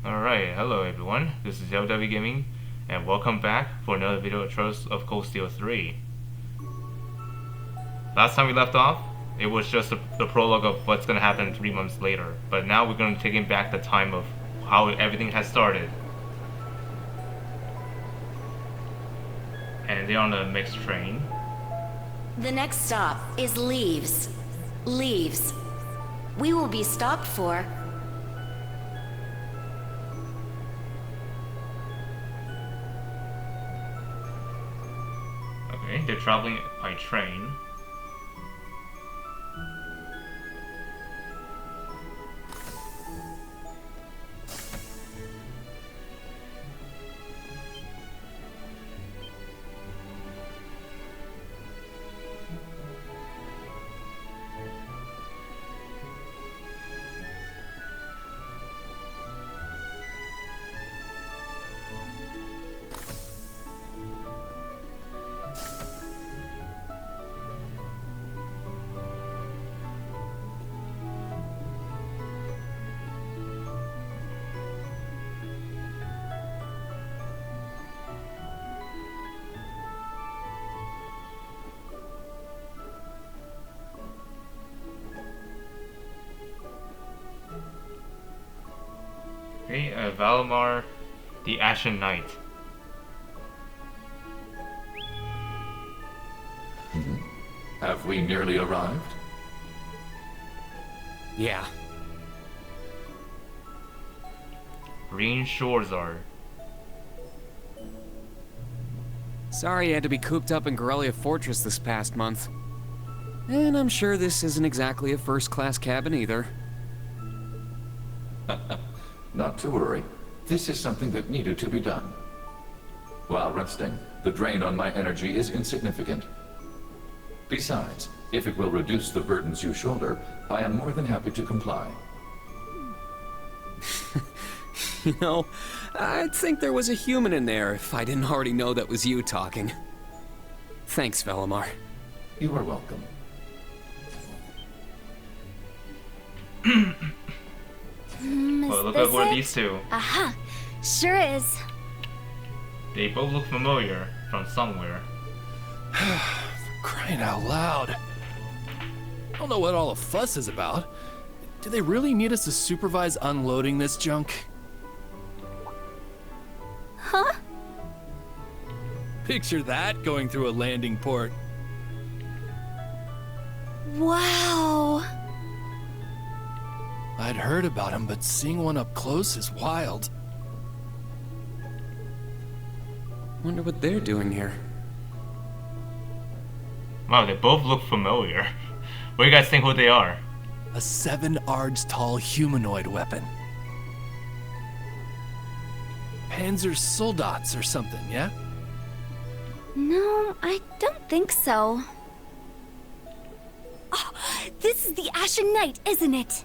Alright, hello everyone, this is LW Gaming, and welcome back for another video of Trails of Cold Steel 3. Last time we left off, it was just the prologue of what's going to happen 3 months later, but now we're going to take back the time of how everything has started. And they're on a mixed train. The next stop is Leaves. Leaves. We will be stopped for... Okay, they're traveling by train. Okay, Valimar, the Ashen Knight. Have we nearly arrived? Yeah. Green Shorzar. Sorry you had to be cooped up in Corellia Fortress this past month. And I'm sure this isn't exactly a first-class cabin either. Not to worry. This is something that needed to be done. While resting, the drain on my energy is insignificant. Besides, if it will reduce the burdens you shoulder, I am more than happy to comply. You know, I'd think there was a human in there if I didn't already know that was you talking. Thanks, Valimar. You are welcome. Well, look at who are these two. Aha! Sure is. They both look familiar from somewhere. Crying out loud. I don't know what all the fuss is about. Do they really need us to supervise unloading this junk? Huh? Picture that going through a landing port. Wow! I'd heard about them, but seeing one up close is wild. Wonder what they're doing here. Wow, they both look familiar. What do you guys think who they are? A 7 ards tall humanoid weapon. Panzer Soldats or something, yeah? No, I don't think so. Oh, this is the Ashen Knight, isn't it?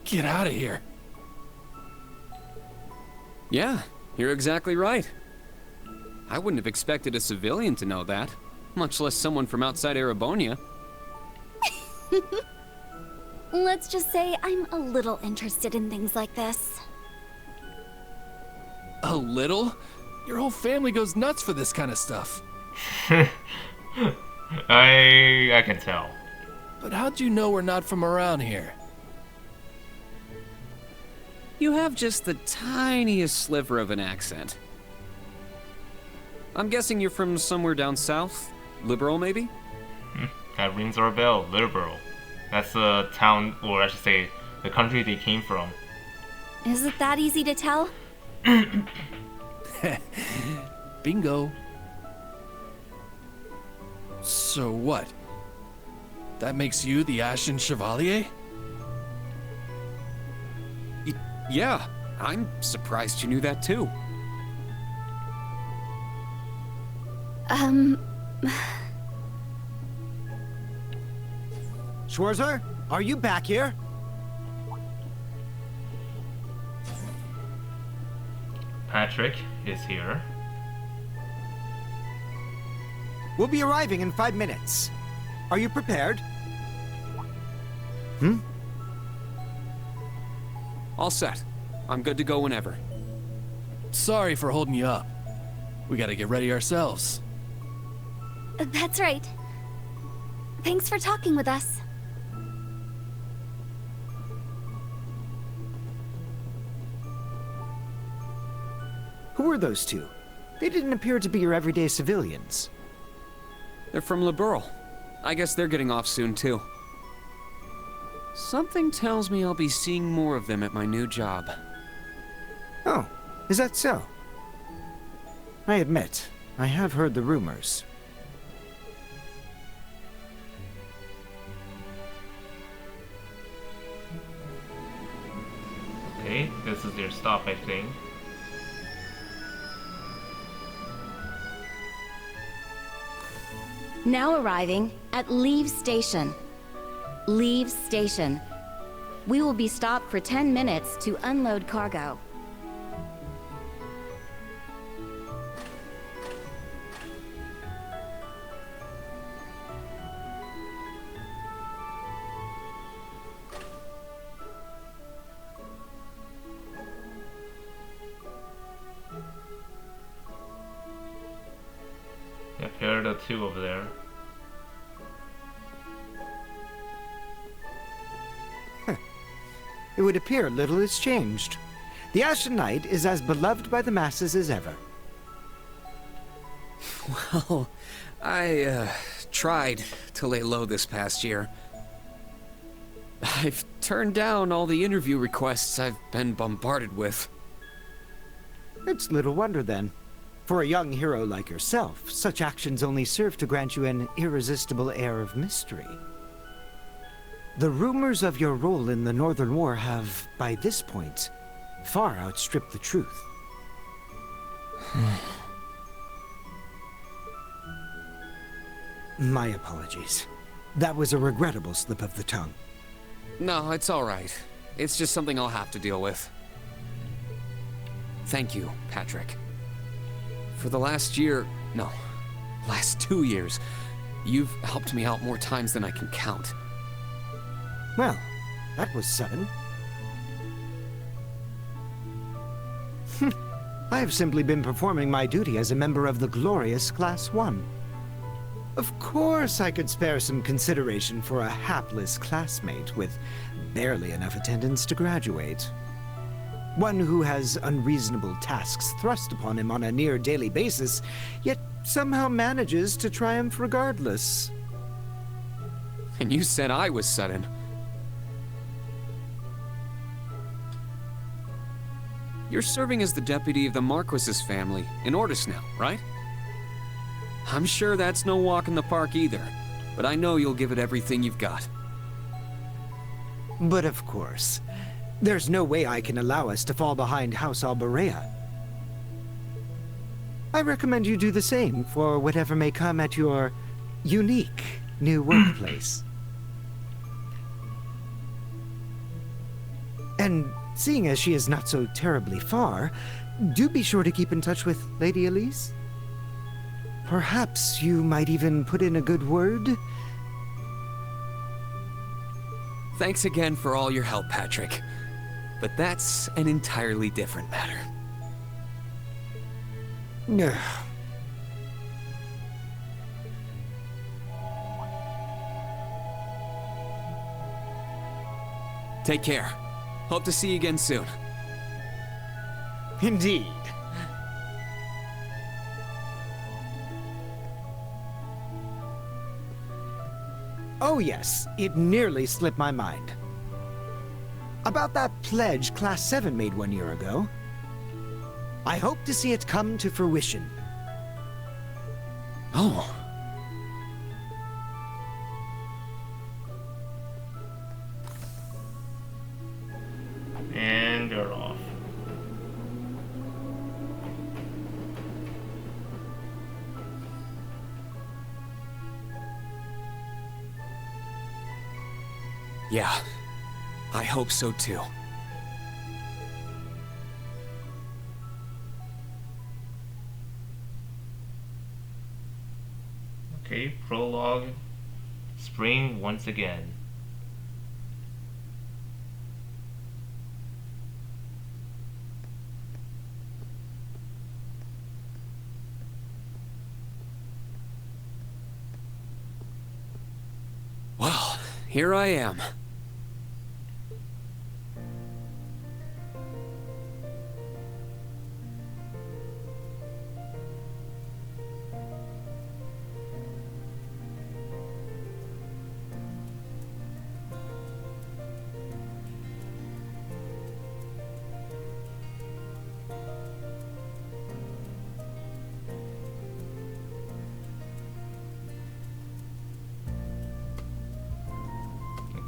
Get out of here. Yeah, you're exactly right. I wouldn't have expected a civilian to know that, much less someone from outside Erebonia. Let's just say I'm a little interested in things like this. A little? Your whole family goes nuts for this kind of stuff. I can tell. But how'd you know we're not from around here? You have just the tiniest sliver of an accent. I'm guessing you're from somewhere down south? Liberal, maybe? That rings our bell, Liberal. That's the town, or I should say, the country they came from. Is it that easy to tell? Bingo. So what? That makes you the Ashen Chevalier? Yeah, I'm surprised you knew that too. Schwarzer, are you back here? Patrick is here. We'll be arriving in 5 minutes. Are you prepared? All set. I'm good to go whenever. Sorry for holding you up. We gotta get ready ourselves. That's right. Thanks for talking with us. Who were those two? They didn't appear to be your everyday civilians. They're from Liberl. I guess they're getting off soon, too. Something tells me I'll be seeing more of them at my new job. Oh, is that so? I admit, I have heard the rumors. Okay, this is their stop, I think. Now arriving at Leave Station. Leave Station. We will be stopped for 10 minutes to unload cargo. Yep, here are the two over there. It would appear little has changed. The Ashen Knight is as beloved by the masses as ever. Well, I, tried to lay low this past year. I've turned down all the interview requests I've been bombarded with. It's little wonder then. For a young hero like yourself, such actions only serve to grant you an irresistible air of mystery. The rumors of your role in the Northern War have, by this point, far outstripped the truth. My apologies. That was a regrettable slip of the tongue. No, it's all right. It's just something I'll have to deal with. Thank you, Patrick. For the last year, no, last 2 years, you've helped me out more times than I can count. Well, that was sudden. I have simply been performing my duty as a member of the glorious Class 1. Of course I could spare some consideration for a hapless classmate with barely enough attendance to graduate. One who has unreasonable tasks thrust upon him on a near daily basis, yet somehow manages to triumph regardless. And you said I was sudden. You're serving as the deputy of the Marquis's family in Ordis now, right? I'm sure that's no walk in the park either, but I know you'll give it everything you've got. But of course, there's no way I can allow us to fall behind House Alberea. I recommend you do the same for whatever may come at your unique new workplace. And seeing as she is not so terribly far, do be sure to keep in touch with Lady Elise. Perhaps you might even put in a good word. Thanks again for all your help, Patrick. But that's an entirely different matter. Ugh. Take care. Hope to see you again soon. Indeed. Oh yes, it nearly slipped my mind. About that pledge Class 7 made 1 year ago. I hope to see it come to fruition. Oh. And they're off. Yeah, I hope so too. Okay, prologue. Spring once again. here I am.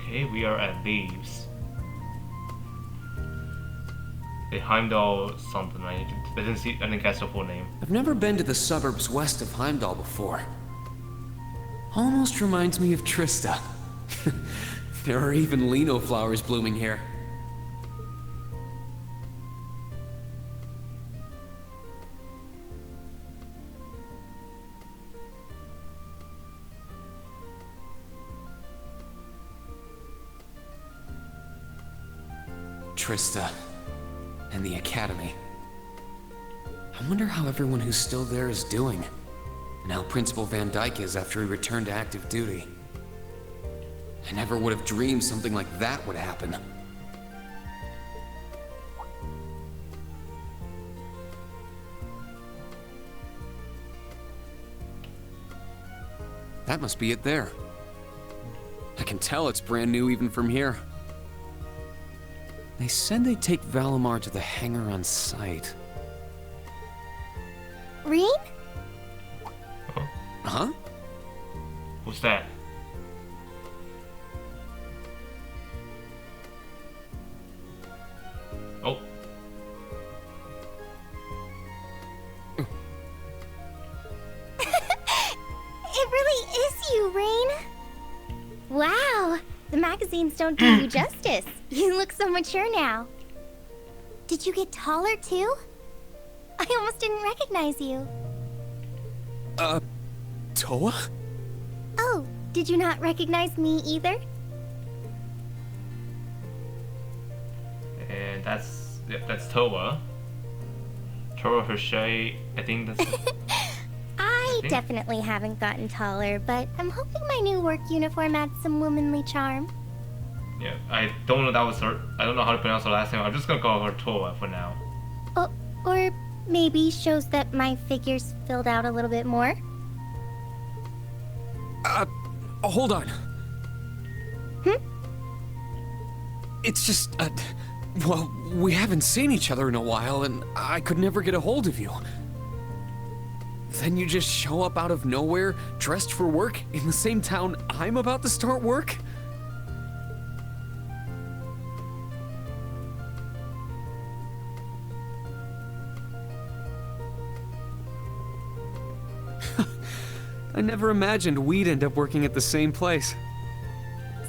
Okay, we are at Leaves. The Heimdall something. I didn't catch the full name. I've never been to the suburbs west of Heimdall before. Almost reminds me of Trista. There are even lino flowers blooming here. Trista and the Academy. I wonder how everyone who's still there is doing, and how Principal Van Dyke is after he returned to active duty. I never would have dreamed something like that would happen. That must be it there. I can tell it's brand new even from here. They said they'd take Valimar to the hangar on site. Rean? Huh? Who's that? Oh. It really is you, Rain. Wow, the magazines don't do you justice. You look so mature now. Did you get taller too? I almost didn't recognize you. Toa? Oh, did you not recognize me either? And that's Toa. Toa Hershey, I think that's I think- definitely haven't gotten taller, but I'm hoping my new work uniform adds some womanly charm. yeah, I don't know that was her. I don't know how to pronounce her last name. I'm just gonna call her Toa for now. Or maybe shows that my figure's filled out a little bit more. Hold on. It's just, well, we haven't seen each other in a while, and I could never get a hold of you. Then you just show up out of nowhere, dressed for work, in the same town I'm about to start work? I never imagined we'd end up working at the same place.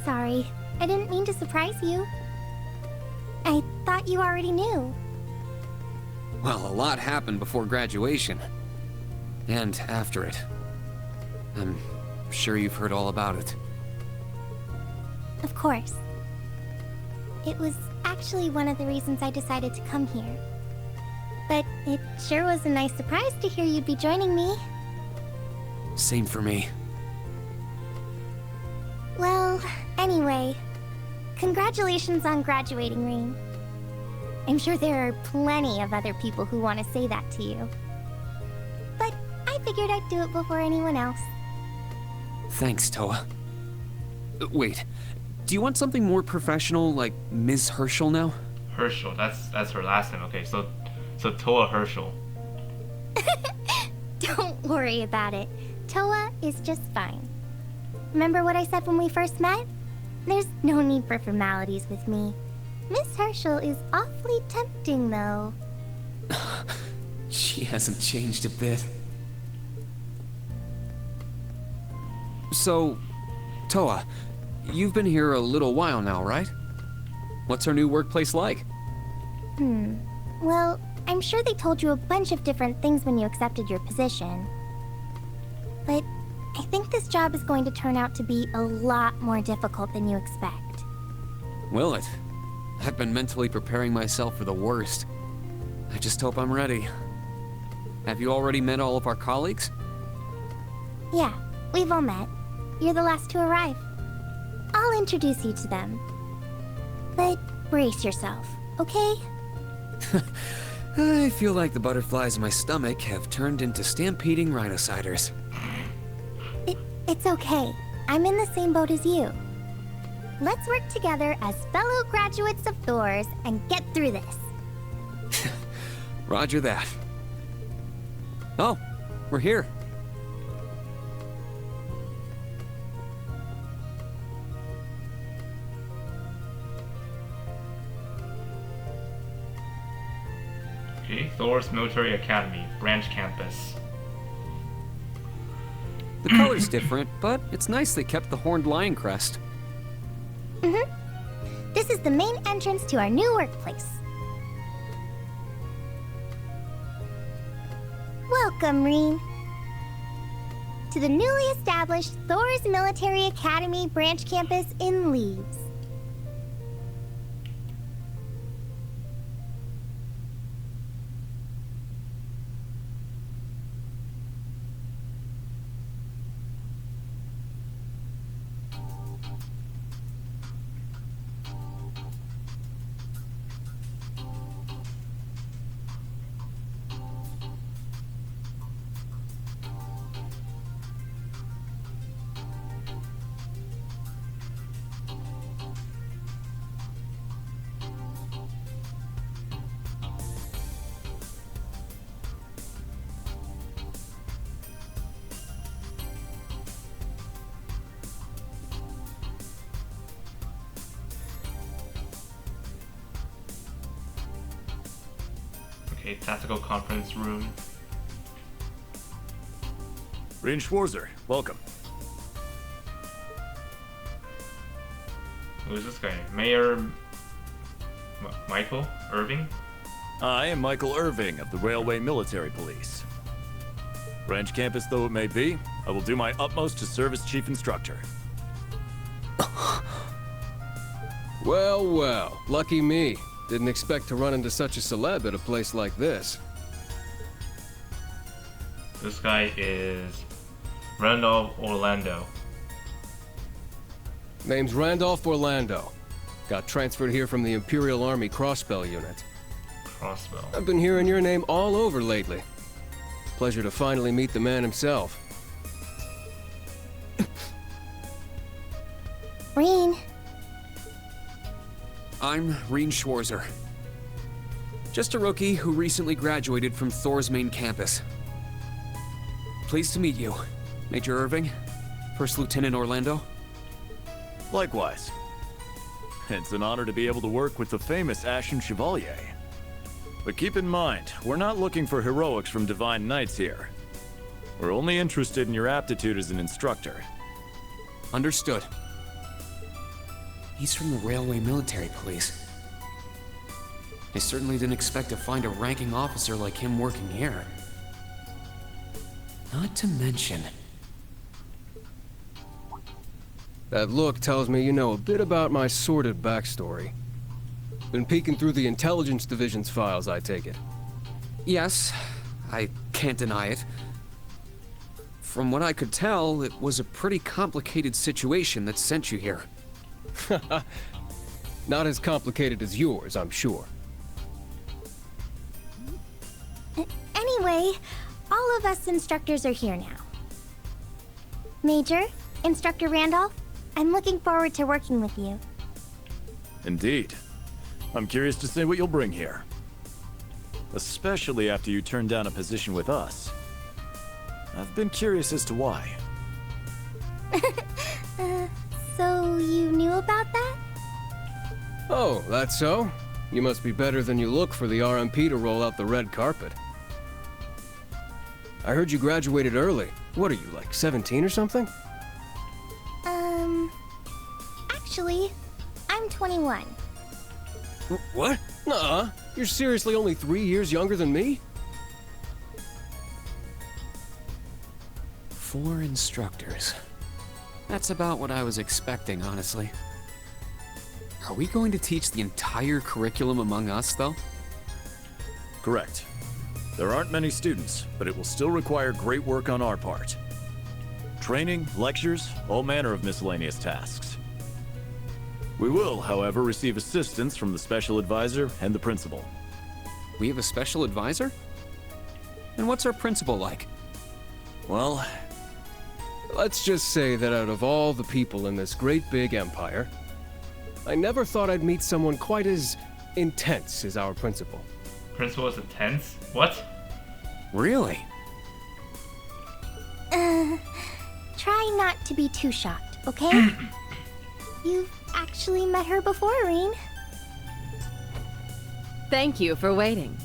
Sorry, I didn't mean to surprise you. I thought you already knew. Well, a lot happened before graduation. And after it. I'm sure you've heard all about it. Of course. It was actually one of the reasons I decided to come here. But it sure was a nice surprise to hear you'd be joining me. Same for me. Well, anyway, congratulations on graduating, Rain. I'm sure there are plenty of other people who want to say that to you. But I figured I'd do it before anyone else. Thanks, Toa. Wait, do you want something more professional, like Ms. Herschel now? Herschel, that's her last name. Okay, so Toa Herschel. Don't worry about it. Toa is just fine. Remember what I said when we first met? There's no need for formalities with me. Miss Herschel is awfully tempting, though. She hasn't changed a bit. So, Toa, you've been here a little while now, right? What's our new workplace like? Well, I'm sure they told you a bunch of different things when you accepted your position. But I think this job is going to turn out to be a lot more difficult than you expect. Will it? I've been mentally preparing myself for the worst. I just hope I'm ready. Have you already met all of our colleagues? Yeah, we've all met. You're the last to arrive. I'll introduce you to them. But brace yourself, okay? I feel like the butterflies in my stomach have turned into stampeding rhinociders. It's okay. I'm in the same boat as you. Let's work together as fellow graduates of Thors and get through this. Roger that. Oh, we're here. Okay, Thor's Military Academy, Branch Campus. The color's different, but it's nice they kept the horned lion crest. This is the main entrance to our new workplace. Welcome, Reen, to the newly established Thor's Military Academy branch campus in Leaves. Okay, tactical conference room. Reen Schwarzer, welcome. Who is this guy? Mayor Michael Irving? I am Michael Irving of the Railway Military Police. Branch campus though it may be, I will do my utmost to serve as chief instructor. Well, well, lucky me. Didn't expect to run into such a celeb at a place like this. This guy is Randolph Orlando. Name's Randolph Orlando. Got transferred here from the Imperial Army Crossbell unit. Crossbow. I've been hearing your name all over lately. Pleasure to finally meet the man himself. Reen, I'm Reen Schwarzer. Just a rookie who recently graduated from Thor's main campus. Pleased to meet you, Major Irving, First Lieutenant Orlando. Likewise. It's an honor to be able to work with the famous Ashen Chevalier. But keep in mind, we're not looking for heroics from Divine Knights here. We're only interested in your aptitude as an instructor. Understood. He's from the Railway Military Police. I certainly didn't expect to find a ranking officer like him working here. Not to mention... That look tells me you know a bit about my sordid backstory. Been peeking through the Intelligence Division's files, I take it. Yes, I can't deny it. From what I could tell, it was a pretty complicated situation that sent you here. Not as complicated as yours, I'm sure. anyway, all of us instructors are here now. Major, Instructor Randolph, I'm looking forward to working with you. Indeed. I'm curious to see what you'll bring here. Especially after you turn down a position with us. I've been curious as to why. So you knew about that? Oh, that's so? You must be better than you look for the RMP to roll out the red carpet. I heard you graduated early. What are you, like 17 or something? Actually, I'm 21. What? Nuh-uh. You're seriously only 3 years younger than me? 4 instructors. That's about what I was expecting, honestly. Are we going to teach the entire curriculum among us, though? Correct. There aren't many students, but it will still require great work on our part. Training, lectures, all manner of miscellaneous tasks. We will, however, receive assistance from the special advisor and the principal. We have a special advisor? And what's our principal like? Well, Let's just say that out of all the people in this great big empire, I never thought I'd meet someone quite as intense as our principal. Principal is intense? What? Really? Try not to be too shocked, okay? You've actually met her before, Rain. Thank you for waiting.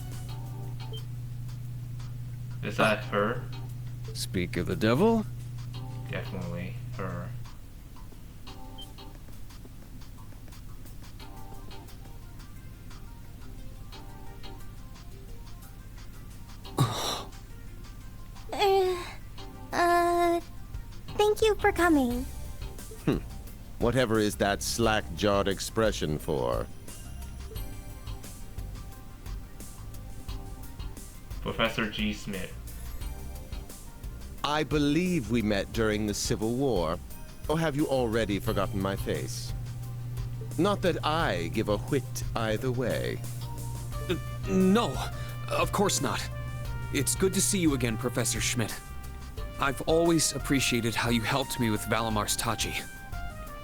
Is that her? Speak of the devil. Definitely her. Thank you for coming. Whatever is that slack-jawed expression for? Professor G. Smith. I believe we met during the Civil War. Or have you already forgotten my face? Not that I give a whit either way. No, of course not. It's good to see you again, Professor Schmidt. I've always appreciated how you helped me with Valamar's Tachi.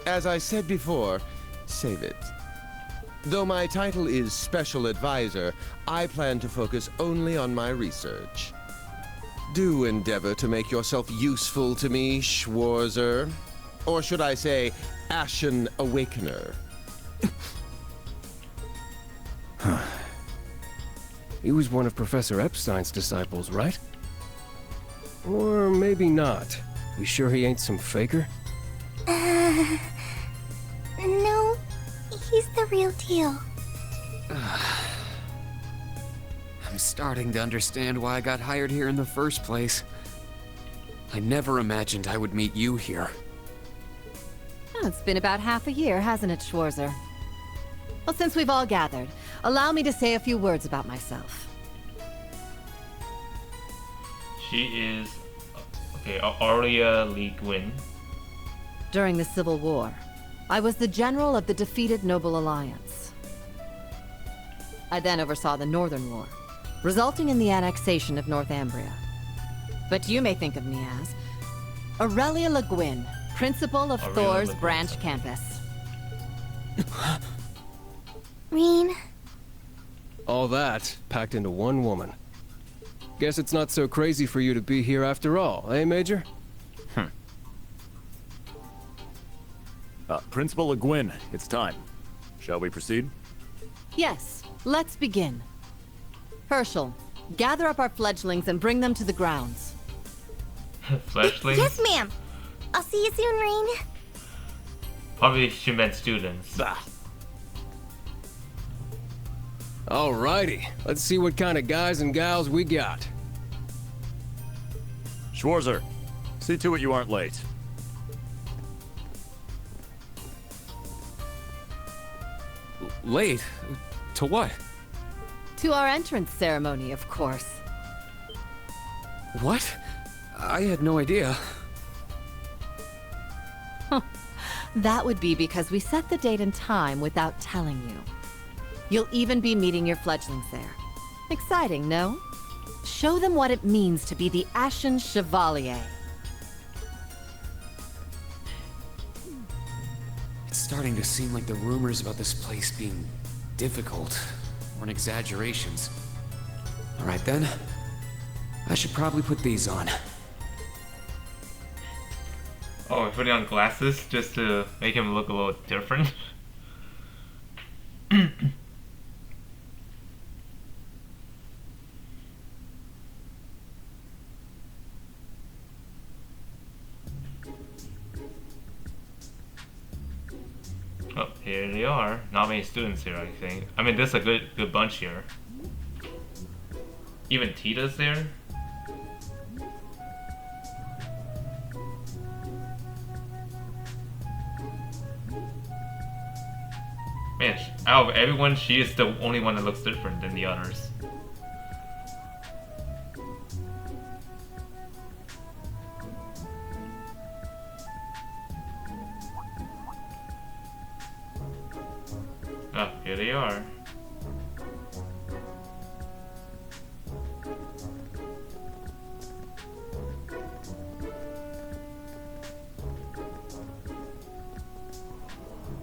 As I said before, save it. Though my title is Special Advisor, I plan to focus only on my research. Do endeavor to make yourself useful to me, Schwarzer. Or should I say, Ashen Awakener. He was one of Professor Epstein's disciples, right? Or maybe not. You sure he ain't some faker? No, he's the real deal. I'm starting to understand why I got hired here in the first place. I never imagined I would meet you here. Oh, it's been about half a year, hasn't it, Schwarzer? Well, since we've all gathered, allow me to say a few words about myself. She is... Okay, Aurea Lee Gwyn. During the Civil War, I was the general of the defeated Noble Alliance. I then oversaw the Northern War, resulting in the annexation of Northumbria. But you may think of me as Aurelia Le Guin, principal of Aurelia Thor's Le Guin. branch campus. Rain, All that packed into one woman. Guess it's not so crazy for you to be here after all, eh, Major? Principal Le Guin, it's time. Shall we proceed? Yes, let's begin. Herschel, gather up our fledglings and bring them to the grounds. Fledglings? yes, ma'am. I'll see you soon, Rain. Probably she meant students. Alrighty, let's see what kind of guys and gals we got. Schwarzer, see to it you aren't late. Late? To what? To our entrance ceremony, of course. What? I had no idea. That would be because we set the date and time without telling you. You'll even be meeting your fledglings there. Exciting, no? Show them what it means to be the Ashen Chevalier. It's starting to seem like the rumors about this place being difficult were exaggerations. All right then. I should probably put these on. Oh, we're putting on glasses just to make him look a little different. Oh, here they are. Not many students here, I think. I mean, there's a good bunch here. Even Tita's there. Man, out of everyone, she is the only one that looks different than the others. Here they are.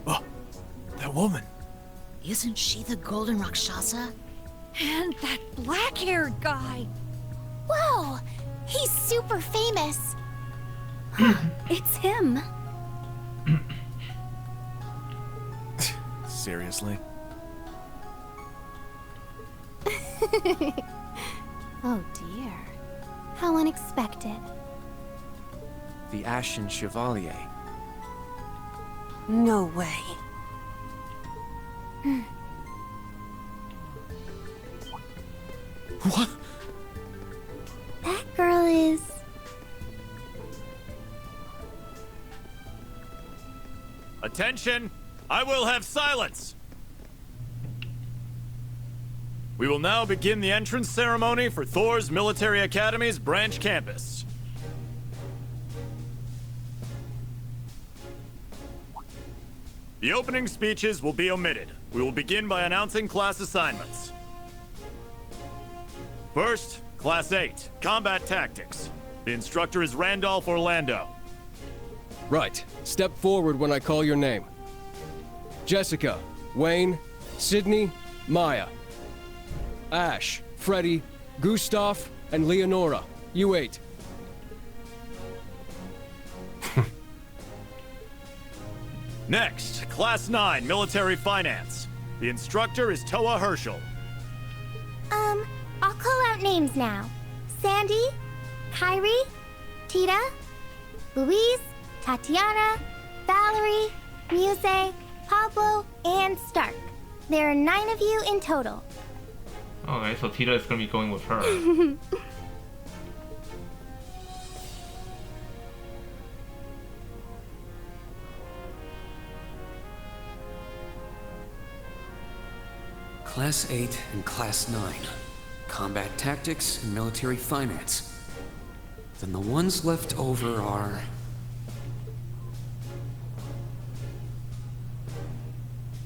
Oh, that woman. Isn't she the Golden Rakshasa? And that black-haired guy. Whoa! He's super famous. It's him. Seriously? Oh dear. How unexpected. The Ashen Chevalier. No way. What? That girl is... Attention! I will have silence! We will now begin the entrance ceremony for Thor's Military Academy's branch campus. The opening speeches will be omitted. We will begin by announcing class assignments. First, Class 8, Combat Tactics. The instructor is Randolph Orlando. Right. Step forward when I call your name. Jessica, Wayne, Sydney, Maya. Ash, Freddy, Gustav, and Leonora. You 8. Next, Class 9, Military Finance. The instructor is Toa Herschel. I'll call out names now. Sandy, Kyrie, Tita, Louise, Tatiana, Valerie, Muse, Pablo, and Stark. There are 9 of you in total. Okay, so Tita is gonna be going with her. Class 8 and Class 9. Combat Tactics and Military Finance. Then the ones left over are...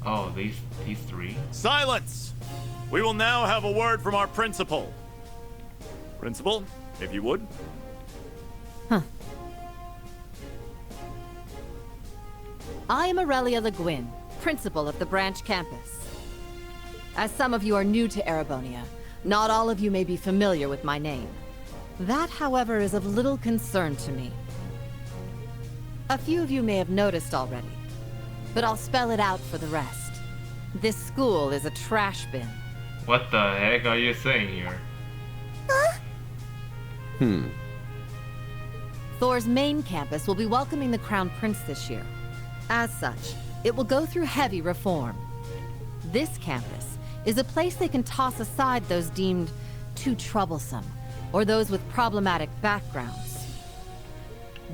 Oh, these 3? Silence! We will now have a word from our principal. Principal, if you would. I am Aurelia Le Guin, principal of the branch campus. As some of you are new to Erebonia, not all of you may be familiar with my name. That, however, is of little concern to me. A few of you may have noticed already, but I'll spell it out for the rest. This school is a trash bin. What the heck are you saying here? Thor's main campus will be welcoming the Crown Prince this year. As such, it will go through heavy reform. This campus is a place they can toss aside those deemed too troublesome, or those with problematic backgrounds.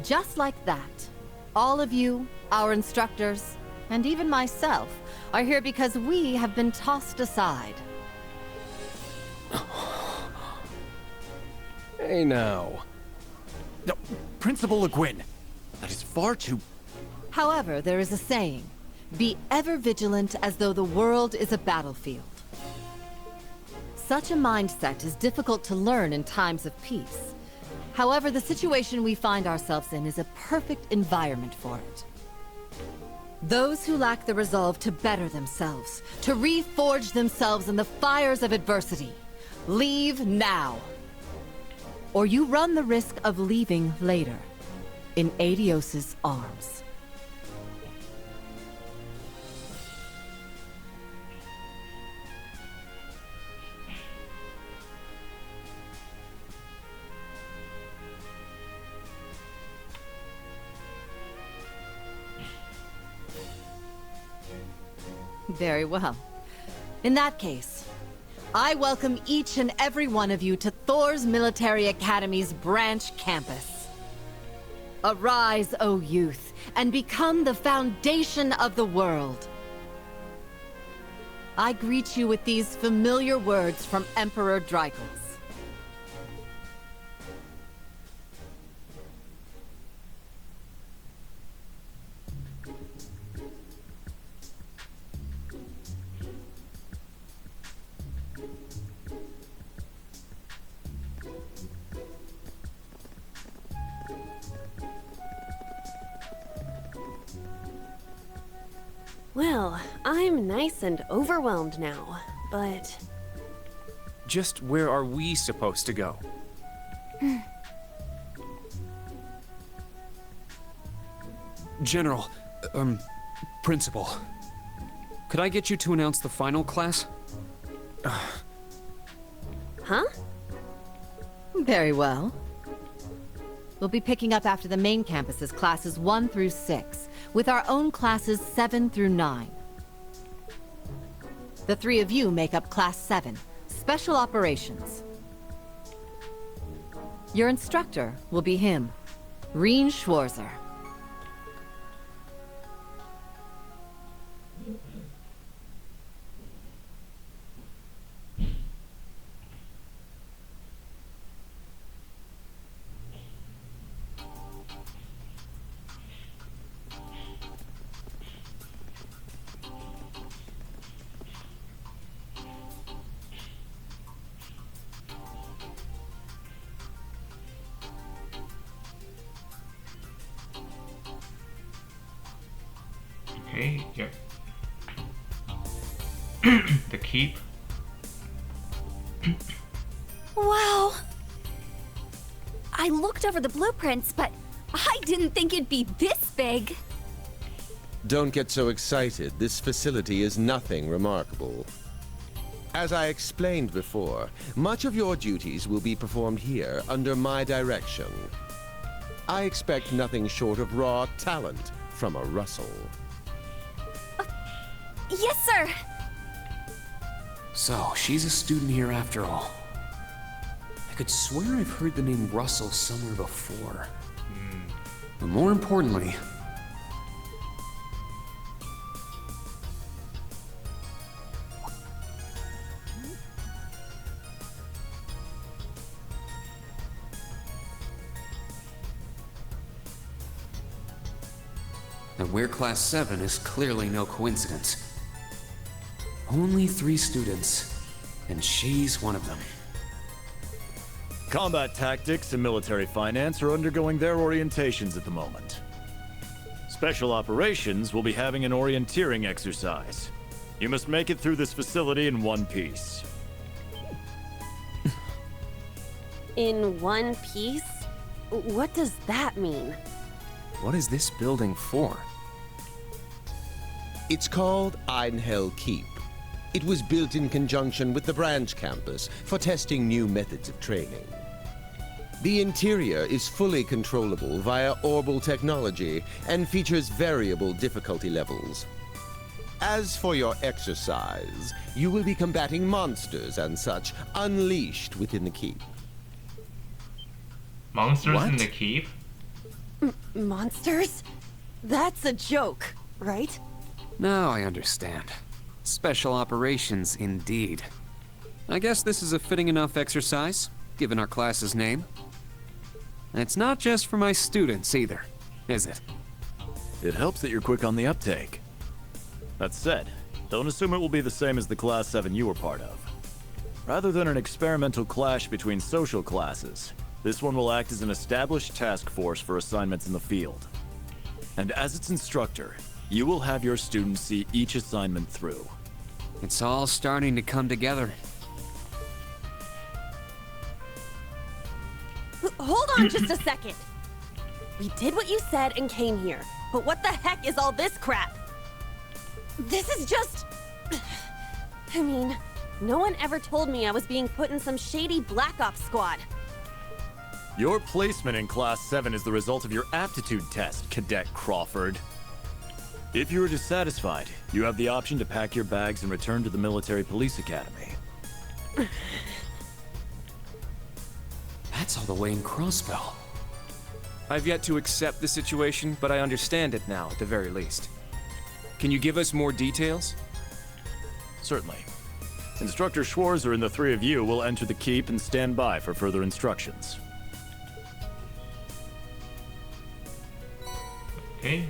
Just like that, all of you, our instructors, and even myself, are here because we have been tossed aside. Hey now. No, Principal Le Guin, that is far too... However, there is a saying, be ever vigilant as though the world is a battlefield. Such a mindset is difficult to learn in times of peace. However, the situation we find ourselves in is a perfect environment for it. Those who lack the resolve to better themselves, to reforge themselves in the fires of adversity, leave now. Or you run the risk of leaving later, in Adios's arms. Very well. In that case, I welcome each and every one of you to Thor's Military Academy's branch campus. Arise, O youth, and become the foundation of the world. I greet you with these familiar words from Emperor Drycles. Well, I'm nice and overwhelmed now, but... Just where are we supposed to go? General, Principal, could I get you to announce the final class? Huh? Very well. We'll be picking up after the main campus's classes 1 through 6, with our own classes 7 through 9. The 3 of you make up Class 7, Special Operations. Your instructor will be him, Rean Schwarzer. Okay, yep. The keep. Wow! I looked over the blueprints, but I didn't think it'd be this big. Don't get so excited. This facility is nothing remarkable. As I explained before, much of your duties will be performed here under my direction. I expect nothing short of raw talent from a Russell. Yes, sir! So, she's a student here after all. I could swear I've heard the name Russell somewhere before. But more importantly... that we're Class 7 is clearly no coincidence. Only 3 students, and she's one of them. Combat tactics and military finance are undergoing their orientations at the moment. Special operations will be having an orienteering exercise. You must make it through this facility in one piece. In one piece? What does that mean? What is this building for? It's called Einhell Keep. It was built in conjunction with the branch campus for testing new methods of training. The interior is fully controllable via Orbal technology and features variable difficulty levels. As for your exercise, you will be combating monsters and such unleashed within the keep. Monsters in the keep? Monsters? That's a joke, right? Now I understand. Special operations, indeed. I guess this is a fitting enough exercise, given our class's name. And it's not just for my students, either, is it? It helps that you're quick on the uptake. That said, don't assume it will be the same as the Class 7 you were part of. Rather than an experimental clash between social classes, this one will act as an established task force for assignments in the field. And as its instructor, you will have your students see each assignment through. It's all starting to come together. Hold on just a second. We did what you said and came here, but what the heck is all this crap? This is just... I mean, no one ever told me I was being put in some shady Black Ops squad. Your placement in Class 7 is the result of your aptitude test, Cadet Crawford. If you are dissatisfied, you have the option to pack your bags and return to the Military Police Academy. That's all the way in Crossbell. I've yet to accept the situation, but I understand it now, at the very least. Can you give us more details? Certainly. Instructor Schwarzer and the 3 of you will enter the keep and stand by for further instructions. Okay.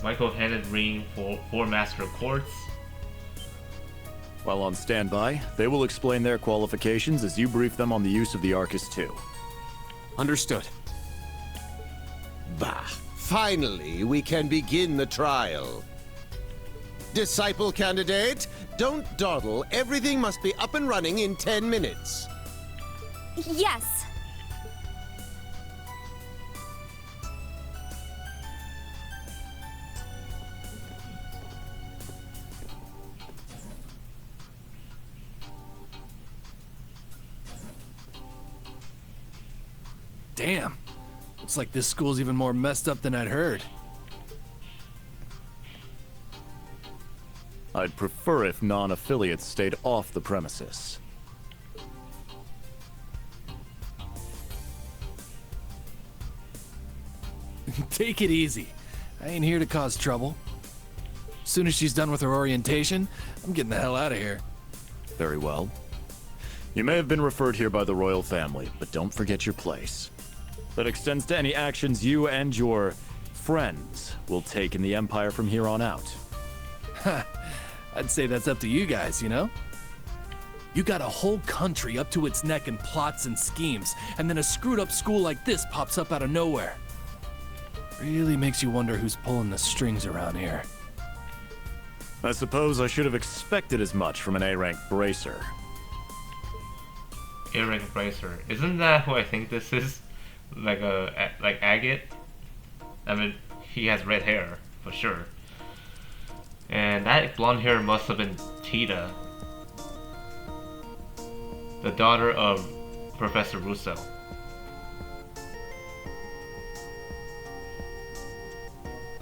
Michael handed Rean four master quartz. While on standby, they will explain their qualifications as you brief them on the use of the Arcus II. Understood. Bah! Finally, we can begin the trial. Disciple candidate, don't dawdle. Everything must be up and running in 10 minutes. Yes. Damn. Looks like this school's even more messed up than I'd heard. I'd prefer if non-affiliates stayed off the premises. Take it easy. I ain't here to cause trouble. As soon as she's done with her orientation, I'm getting the hell out of here. Very well. You may have been referred here by the royal family, but don't forget your place. That extends to any actions you and your friends will take in the Empire from here on out. I'd say that's up to you guys, you know? You got a whole country up to its neck in plots and schemes, and then a screwed up school like this pops up out of nowhere. Really makes you wonder who's pulling the strings around here. I suppose I should have expected as much from an A-rank bracer. A-rank bracer. Isn't that who I think this is? Like Agate? I mean, he has red hair, for sure. And that blonde hair must have been Tita, the daughter of Professor Russo.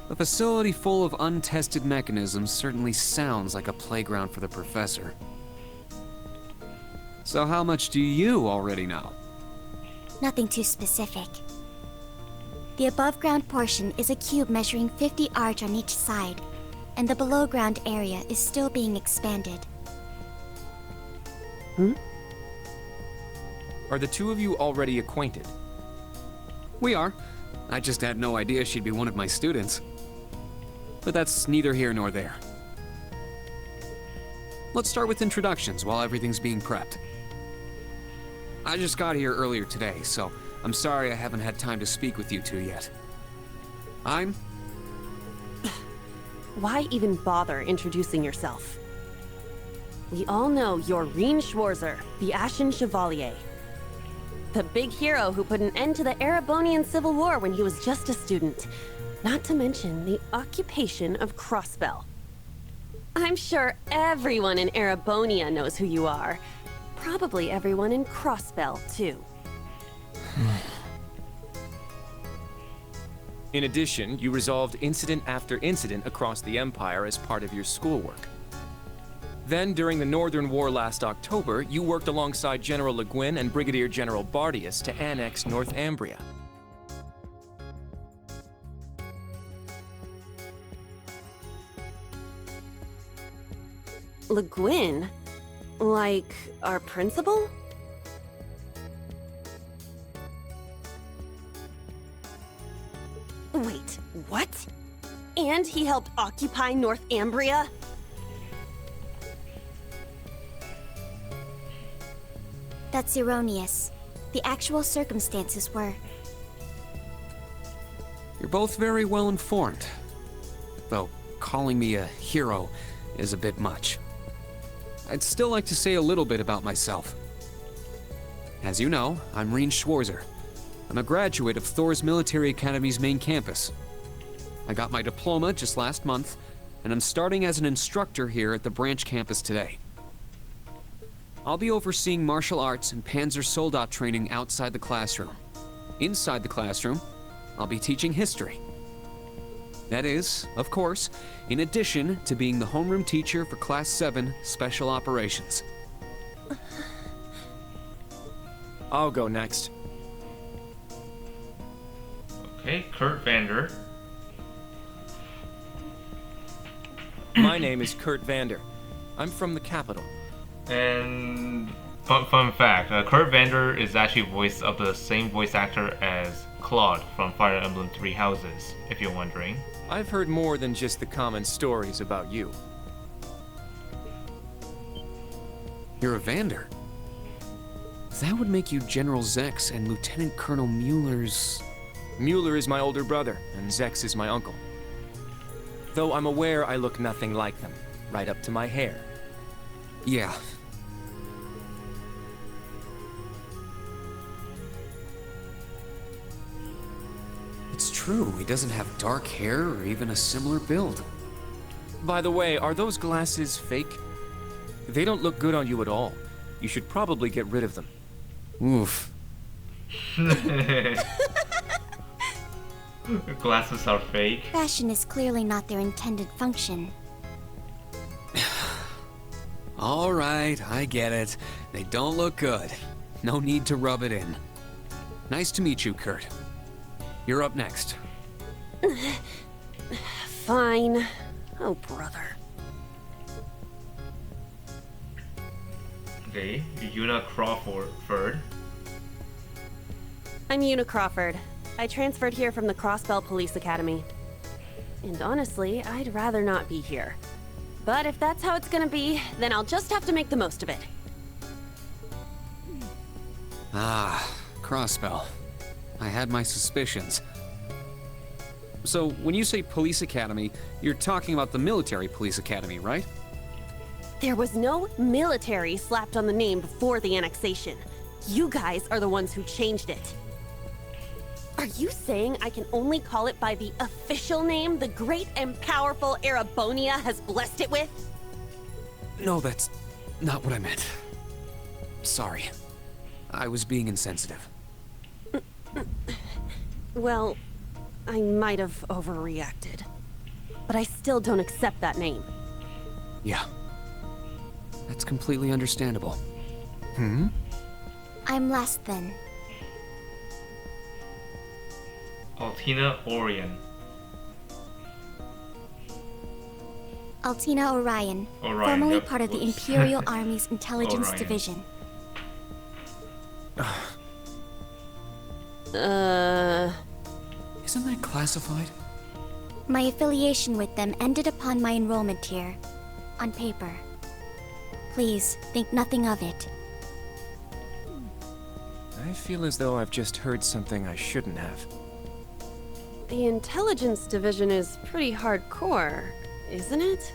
A facility full of untested mechanisms certainly sounds like a playground for the professor. So how much do you already know? Nothing too specific. The above-ground portion is a cube measuring 50 arch on each side, and the below-ground area is still being expanded. Are the two of you already acquainted? We are. I just had no idea she'd be one of my students. But that's neither here nor there. Let's start with introductions while everything's being prepped. I just got here earlier today, so I'm sorry I haven't had time to speak with you two yet. I'm... Why even bother introducing yourself? We all know you're Rean Schwarzer, the Ashen Chevalier. The big hero who put an end to the Erebonian Civil War when he was just a student. Not to mention the occupation of Crossbell. I'm sure everyone in Erebonia knows who you are. Probably everyone in Crossbell, too. In addition, you resolved incident after incident across the Empire as part of your schoolwork. Then, during the Northern War last October, you worked alongside General Le Guin and Brigadier General Bardius to annex Northumbria. Le Guin? Like, our principal? Wait, what? And he helped occupy Northumbria? That's erroneous. The actual circumstances were... You're both very well informed. Though calling me a hero is a bit much. I'd still like to say a little bit about myself. As you know, I'm Rean Schwarzer. I'm a graduate of Thor's Military Academy's main campus. I got my diploma just last month, and I'm starting as an instructor here at the branch campus today. I'll be overseeing martial arts and Panzer Soldat training outside the classroom. Inside the classroom, I'll be teaching history. That is, of course, in addition to being the homeroom teacher for Class 7 Special Operations. I'll go next. Okay, Kurt Vander. My name is Kurt Vander. I'm from the capital. And fun fact, Kurt Vander is actually voice of the same voice actor as Claude from Fire Emblem Three Houses, if you're wondering. I've heard more than just the common stories about you. You're a Vander. That would make you General Zex and Lieutenant Colonel Mueller's... Mueller is my older brother, and Zex is my uncle. Though I'm aware I look nothing like them, right up to my hair. Yeah. It's true, he doesn't have dark hair or even a similar build. By the way, are those glasses fake? They don't look good on you at all. You should probably get rid of them. Oof. Glasses are fake. Fashion is clearly not their intended function. All right, I get it. They don't look good. No need to rub it in. Nice to meet you, Kurt. You're up next. Fine. Oh, brother. Okay, Yuna Crawford. I'm Una Crawford. I transferred here from the Crossbell Police Academy. And honestly, I'd rather not be here. But if that's how it's gonna be, then I'll just have to make the most of it. Ah, Crossbell. I had my suspicions. So, when you say police academy, you're talking about the military police academy, right? There was no military slapped on the name before the annexation. You guys are the ones who changed it. Are you saying I can only call it by the official name the great and powerful Erebonia has blessed it with? No, that's not what I meant. Sorry. I was being insensitive. Well, I might have overreacted. But I still don't accept that name. Yeah. That's completely understandable. Hmm? I'm last then. Altina Orion. Altina Orion, formerly yep. part of the Whoops. Imperial Army's Intelligence Orion. Division. Isn't that classified? My affiliation with them ended upon my enrollment here, on paper. Please, think nothing of it. I feel as though I've just heard something I shouldn't have. The Intelligence Division is pretty hardcore, isn't it?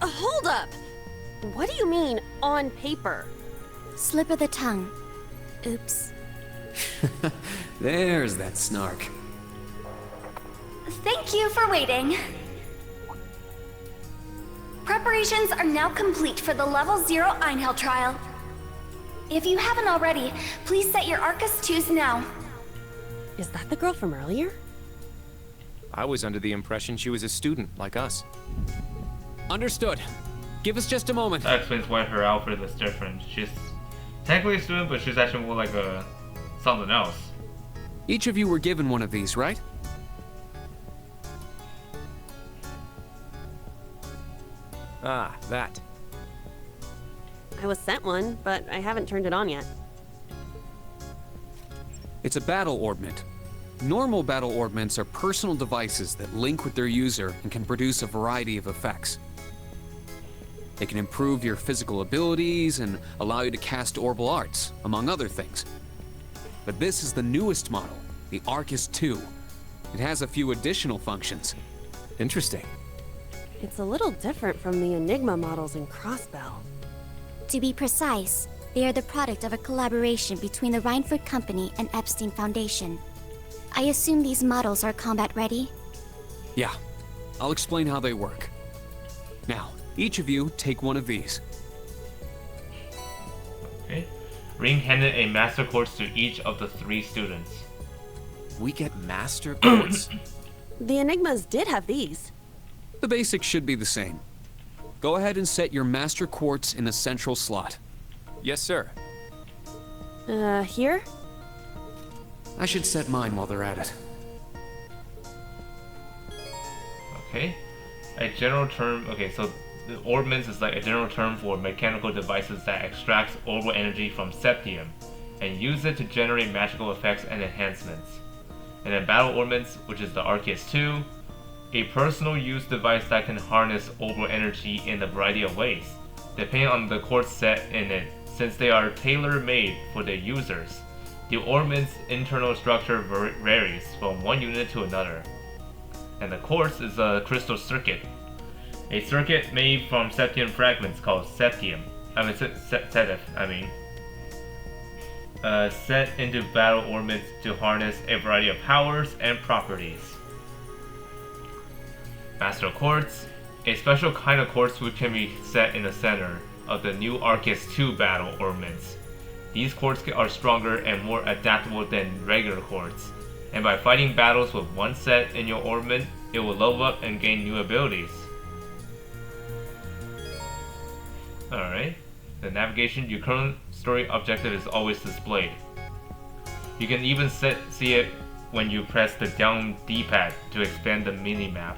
Hold up! What do you mean, on paper? Slip of the tongue. Oops. There's that snark. Thank you for waiting. Preparations are now complete for the Level 0 Einhell trial. If you haven't already, please set your Arcus 2s now. Is that the girl from earlier? I was under the impression she was a student, like us. Understood. Give us just a moment. That explains why her outfit is different. She's technically a student, but she's actually more like a something else. Each of you were given one of these, right? Ah, that. I was sent one, but I haven't turned it on yet. It's a battle orbment. Normal battle orbments are personal devices that link with their user and can produce a variety of effects. They can improve your physical abilities and allow you to cast orbal arts, among other things. But this is the newest model, the Arcus 2. It has a few additional functions. Interesting. It's a little different from the Enigma models in Crossbell. To be precise, they are the product of a collaboration between the Reinford Company and Epstein Foundation. I assume these models are combat ready? Yeah, I'll explain how they work. Now, each of you take one of these. Okay. Ring handed a master course to each of the 3 students. We get master course? The Enigmas did have these. The basics should be the same. Go ahead and set your master quartz in the central slot. Yes, sir. Here? I should set mine while they're at it. Okay. A general term. Okay, so the orbments is like a general term for mechanical devices that extracts orbital energy from septium and use it to generate magical effects and enhancements. And then battle orbments, which is the Arceus 2, a personal use device that can harness orbital energy in a variety of ways, depending on the quartz set in it, since they are tailor-made for the users. The orbment's internal structure varies from one unit to another. And the quartz is a crystal circuit. A circuit made from septium fragments called septium. Set into battle ornaments to harness a variety of powers and properties. Master Quartz. A special kind of quartz which can be set in the center of the new Arceus 2 battle ornaments. These quartz are stronger and more adaptable than regular quartz, and by fighting battles with one set in your ornament, it will level up and gain new abilities. Alright. The navigation, your current story objective is always displayed. You can even see it when you press the down D-pad to expand the mini-map.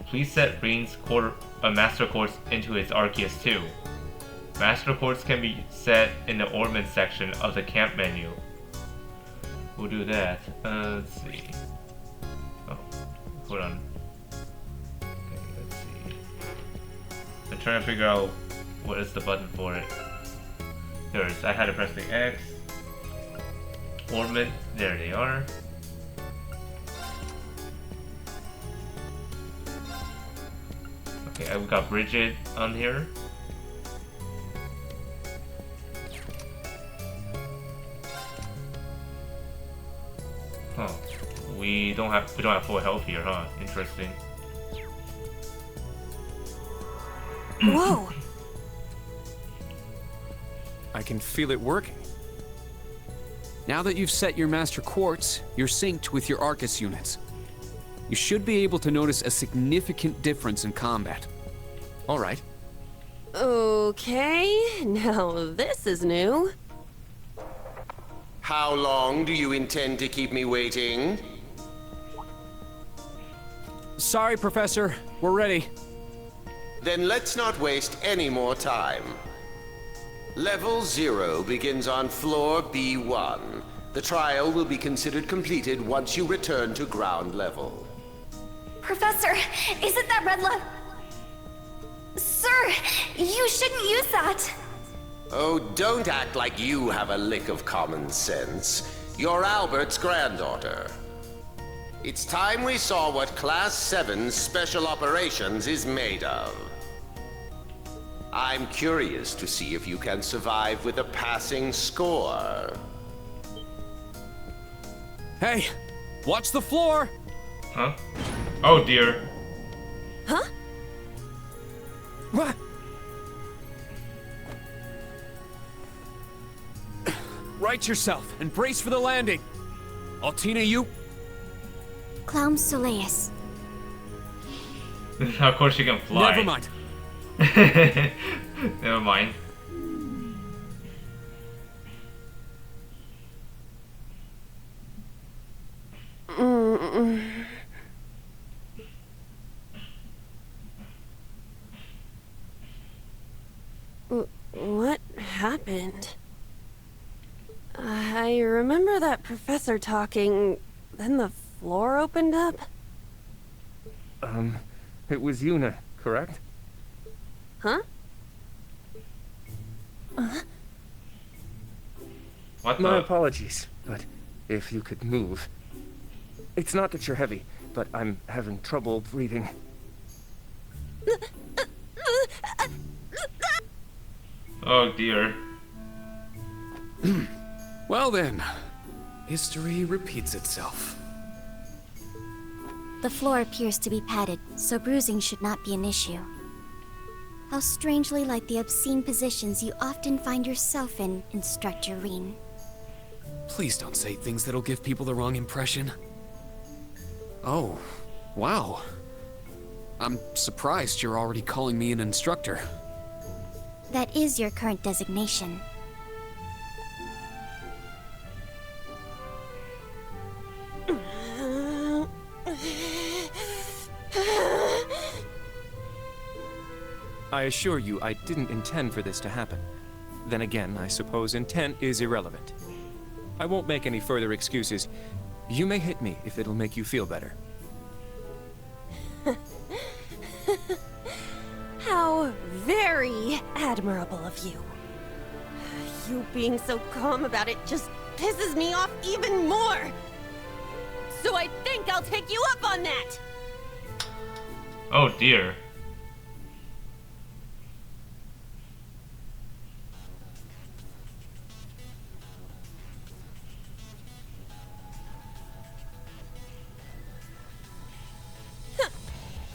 Please set Rain's Master Quartz into its Arceus 2. Master Quartz can be set in the ornament section of the camp menu. We'll do that. Let's see. Oh, hold on. Okay, let's see. I'm trying to figure out what is the button for it. There it is. I had to press the X. Ornament. There they are. Okay, I've got Bridget on here. Huh. We don't have full health here, huh? Interesting. Whoa! I can feel it working. Now that you've set your Master Quartz, you're synced with your Arceus units. You should be able to notice a significant difference in combat. All right. Okay, now this is new. How long do you intend to keep me waiting? Sorry, Professor. We're ready. Then let's not waste any more time. Level 0 begins on floor B1. The trial will be considered completed once you return to ground level. Professor, is it that red light? Sir, you shouldn't use that. Oh, don't act like you have a lick of common sense. You're Albert's granddaughter. It's time we saw what Class 7's Special Operations is made of. I'm curious to see if you can survive with a passing score. Hey, watch the floor! Huh? Oh dear. Huh? What? Right yourself and brace for the landing. Altina, you? Clown Soleus. Of course she can fly. Never mind. Never mind. What happened? I remember that professor talking, then the floor opened up. It was Yuna, correct? Huh? What My the? apologies, but if you could move. It's not that you're heavy, but I'm having trouble breathing. Oh dear. Well then, history repeats itself. The floor appears to be padded, so bruising should not be an issue. How strangely like the obscene positions you often find yourself in, Instructor Reen. Please don't say things that'll give people the wrong impression. Oh, wow. I'm surprised you're already calling me an instructor. That is your current designation. I assure you, I didn't intend for this to happen. Then again, I suppose intent is irrelevant. I won't make any further excuses. You may hit me if it'll make you feel better. How very admirable of you. You being so calm about it just pisses me off even more. So I think I'll take you up on that! Oh dear.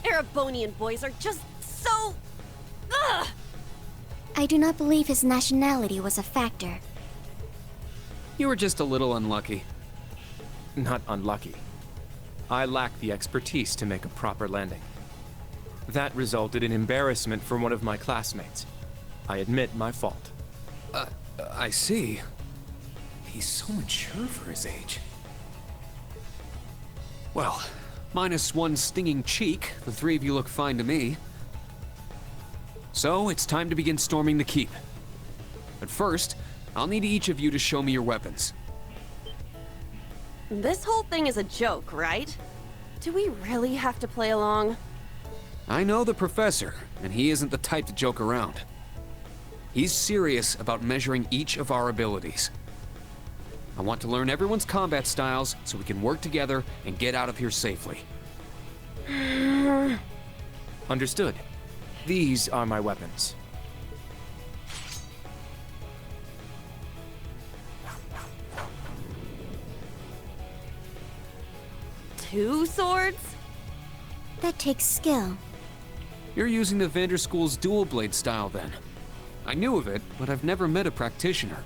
Erebonian boys are just so... Ugh! I do not believe his nationality was a factor. You were just a little unlucky. Not unlucky. I lacked the expertise to make a proper landing. That resulted in embarrassment for one of my classmates. I admit my fault. I see. He's so mature for his age. Well, minus one stinging cheek, the three of you look fine to me. So, it's time to begin storming the keep. But first, I'll need each of you to show me your weapons. This whole thing is a joke, right? Do we really have to play along? I know the professor, and he isn't the type to joke around. He's serious about measuring each of our abilities. I want to learn everyone's combat styles so we can work together and get out of here safely. Understood. These are my weapons. Two swords? That takes skill. You're using the Vanderschool's dual blade style then. I knew of it, but I've never met a practitioner.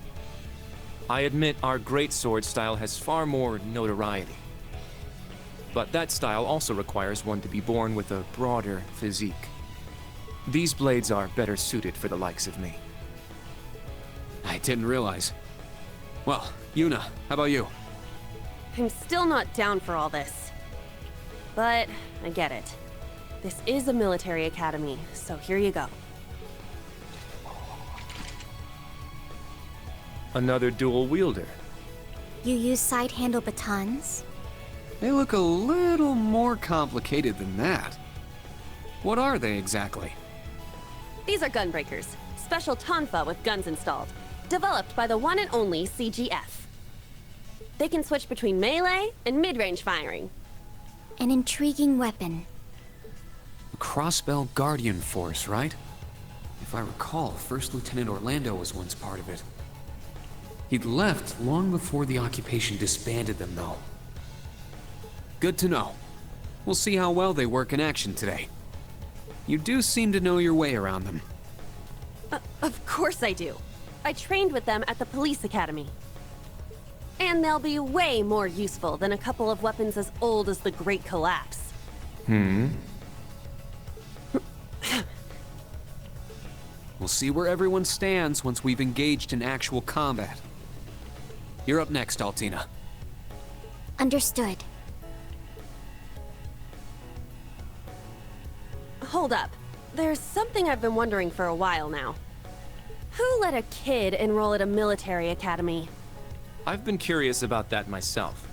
I admit our great sword style has far more notoriety. But that style also requires one to be born with a broader physique. These blades are better suited for the likes of me. I didn't realize. Well, Yuna, how about you? I'm still not down for all this. But I get it. This is a military academy, so here you go. Another dual wielder. You use side-handle batons? They look a little more complicated than that. What are they exactly? These are gunbreakers. Special tonfa with guns installed. Developed by the one and only CGF. They can switch between melee and mid-range firing. An intriguing weapon. A Crossbell Guardian Force, right? If I recall, First Lieutenant Orlando was once part of it. He'd left long before the occupation disbanded them, though. Good to know. We'll see how well they work in action today. You do seem to know your way around them. Of course I do. I trained with them at the police academy. And they'll be way more useful than a couple of weapons as old as the Great Collapse. We'll see where everyone stands once we've engaged in actual combat. You're up next, Altina. Understood. Hold up. There's something I've been wondering for a while now. Who let a kid enroll at a military academy? I've been curious about that myself.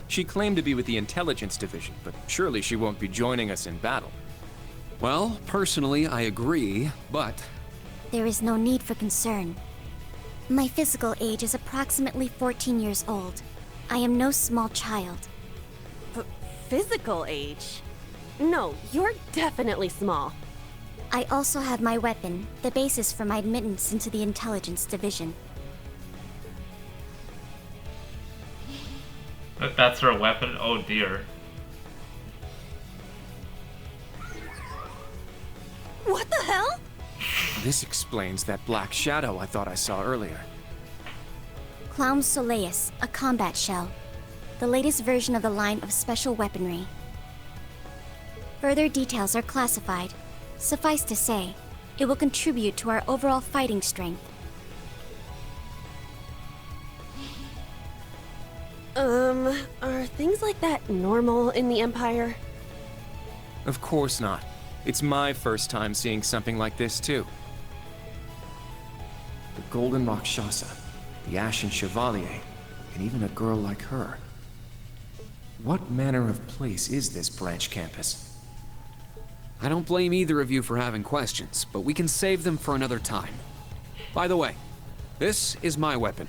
She claimed to be with the intelligence division, but surely she won't be joining us in battle. Well, personally, I agree, but... There is no need for concern. My physical age is approximately 14 years old. I am no small child. Physical age? No, you're definitely small. I also have my weapon, the basis for my admittance into the intelligence division. That's her weapon? Oh dear. What the hell? This explains that black shadow I thought I saw earlier. Clown Soleus, a combat shell. The latest version of the line of special weaponry. Further details are classified. Suffice to say, it will contribute to our overall fighting strength. Are things like that normal in the Empire? Of course not. It's my first time seeing something like this, too. The Golden Rakshasa, the Ashen Chevalier, and even a girl like her. What manner of place is this branch campus? I don't blame either of you for having questions, but we can save them for another time. By the way, this is my weapon.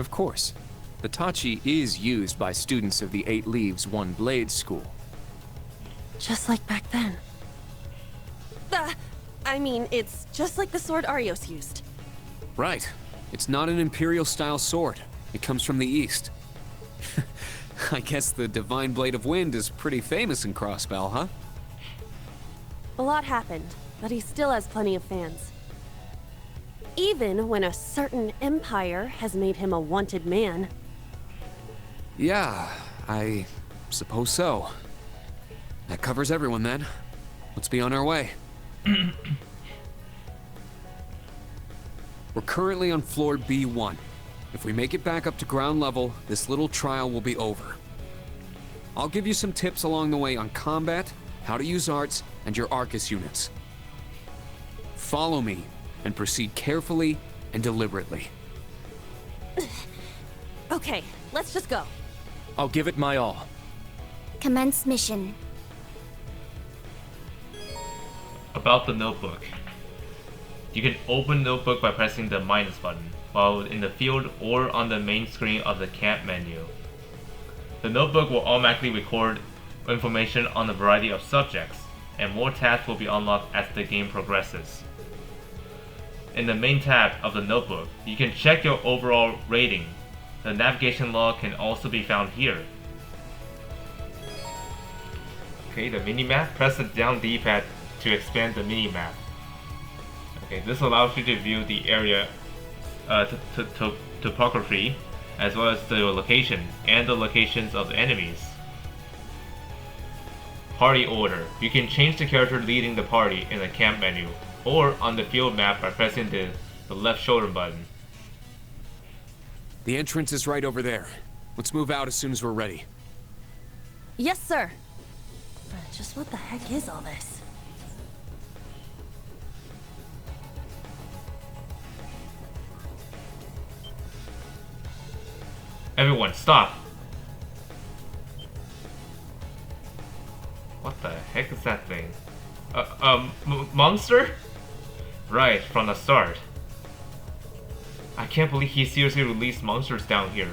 Of course. The Tachi is used by students of the 8 Leaves, 1 Blade school. Just like back then. I mean, it's just like the sword Arios used. Right. It's not an Imperial-style sword. It comes from the East. I guess the Divine Blade of Wind is pretty famous in Crossbell, huh? A lot happened, but he still has plenty of fans. Even when a certain empire has made him a wanted man. Yeah, I suppose so. That covers everyone then. Let's be on our way. We're currently on floor B1. If we make it back up to ground level, this little trial will be over. I'll give you some tips along the way on combat, how to use arts, and your Arcus units. Follow me, and proceed carefully and deliberately. Okay, let's just go. I'll give it my all. Commence mission. About the notebook. You can open notebook by pressing the minus button while in the field or on the main screen of the camp menu. The notebook will automatically record information on a variety of subjects, and more tabs will be unlocked as the game progresses. In the main tab of the notebook, you can check your overall rating. The navigation log can also be found here. Okay, the minimap. Press the down D-pad to expand the minimap. Okay, this allows you to view the area topography, as well as the location and the locations of the enemies. Party order. You can change the character leading the party in the camp menu, or on the field map by pressing the left shoulder button. The entrance is right over there. Let's move out as soon as we're ready. Yes, sir. Just what the heck is all this? Everyone, stop! What the heck is that thing? Monster? Right, from the start. I can't believe he seriously released monsters down here.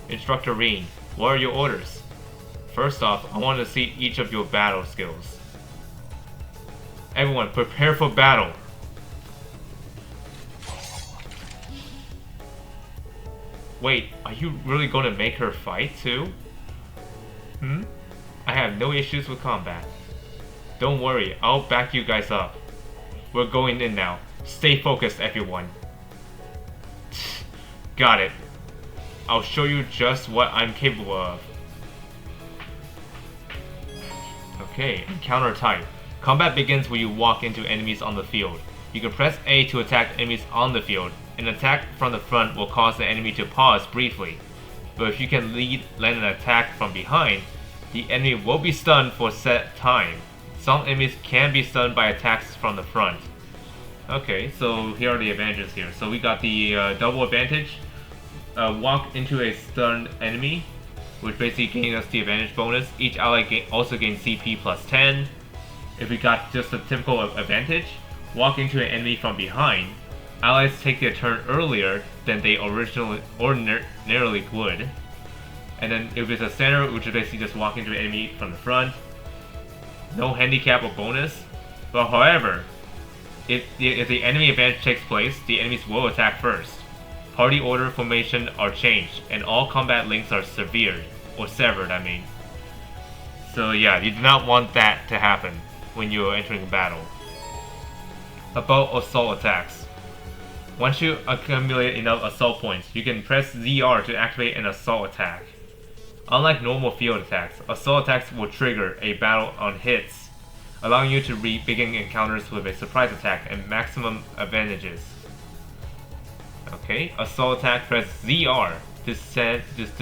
Instructor Rean, what are your orders? First off, I want to see each of your battle skills. Everyone, prepare for battle! Wait, are you really gonna make her fight too? I have no issues with combat. Don't worry, I'll back you guys up. We're going in now. Stay focused, everyone. Got it. I'll show you just what I'm capable of. Okay, encounter type. Combat begins when you walk into enemies on the field. You can press A to attack enemies on the field. An attack from the front will cause the enemy to pause briefly, but if you can land an attack from behind, the enemy will be stunned for a set time. Some enemies can be stunned by attacks from the front. Okay, so here are the advantages here. So we got the double advantage. Walk into a stunned enemy, which basically gains us the advantage bonus. Each ally also gains CP plus 10. If we got just a typical advantage, walk into an enemy from behind. Allies take their turn earlier than they ordinarily would. And then if it's a center, which is basically just walk into an enemy from the front. No handicap or bonus. But however, if the enemy advantage takes place, the enemies will attack first. Party order formation are changed, and all combat links are severed. I mean. So yeah, you do not want that to happen when you are entering battle. About assault attacks. Once you accumulate enough assault points, you can press ZR to activate an assault attack. Unlike normal field attacks, assault attacks will trigger a battle on hits, allowing you to begin encounters with a surprise attack and maximum advantages. Okay, assault attack, press ZR to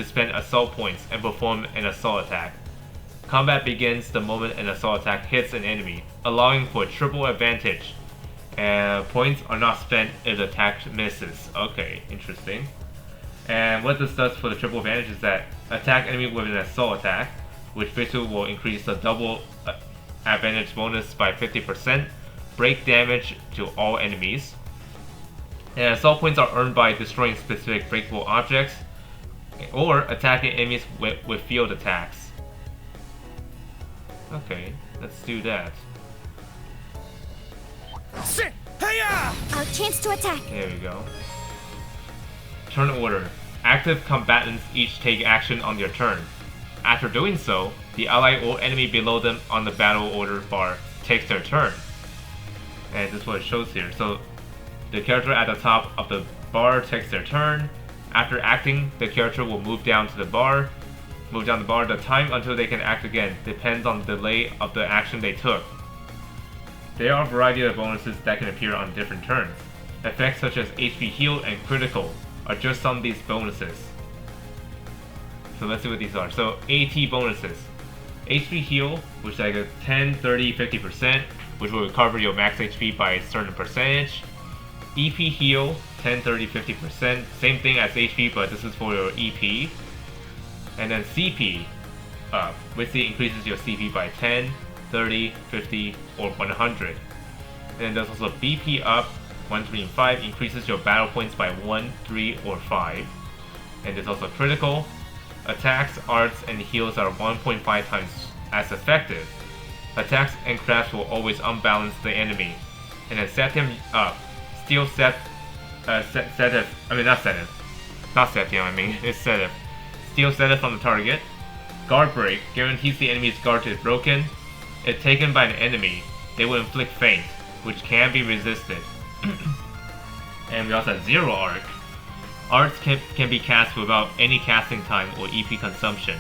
spend assault points and perform an assault attack. Combat begins the moment an assault attack hits an enemy, allowing for triple advantage. And points are not spent if the attack misses. Okay, interesting. And what this does for the triple advantage is that attack enemy with an assault attack, which basically will increase the double advantage bonus by 50%, break damage to all enemies. And assault points are earned by destroying specific breakable objects or attacking enemies with field attacks. Okay, let's do that. Our chance to attack. There we go. Turn order. Active combatants each take action on their turn. After doing so, the ally or enemy below them on the battle order bar takes their turn. And this is what it shows here. So the character at the top of the bar takes their turn. After acting, the character will move down the bar. The time until they can act again depends on the delay of the action they took. There are a variety of bonuses that can appear on different turns. Effects such as HP heal and critical are just some of these bonuses. So let's see what these are. So AT bonuses. HP heal, which is like a 10, 30, 50%, which will recover your max HP by a certain percentage. EP heal, 10, 30, 50%. Same thing as HP, but this is for your EP. And then CP up, which increases your CP by 10, 30, 50, or 100. And then there's also BP up, 1, 3, and 5, increases your battle points by 1, 3, or 5. And there's also critical. Attacks, arts, and heals are 1.5 times as effective. Attacks and crafts will always unbalance the enemy. And then set him up. Steal set, Sedative. I mean, not Sedative. Not Sedative, I mean, it's Sedative. Steal Sedative from the target. Guard break guarantees the enemy's guard is broken. If taken by an enemy, they will inflict feint, which can be resisted. And we also have Zero Arc. Arts can be cast without any casting time or EP consumption.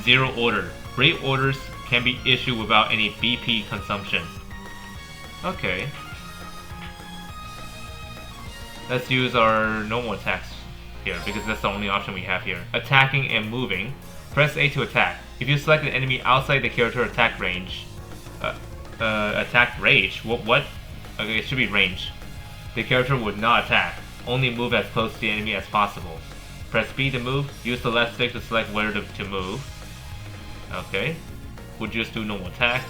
Zero Order. Great Orders can be issued without any BP consumption. Okay. Let's use our normal attacks here, because that's the only option we have here. Attacking and moving. Press A to attack. If you select an enemy outside the character attack range... attack range? What? Okay, it should be range. The character would not attack. Only move as close to the enemy as possible. Press B to move. Use the left stick to select where to move. Okay. We'll just do normal attack.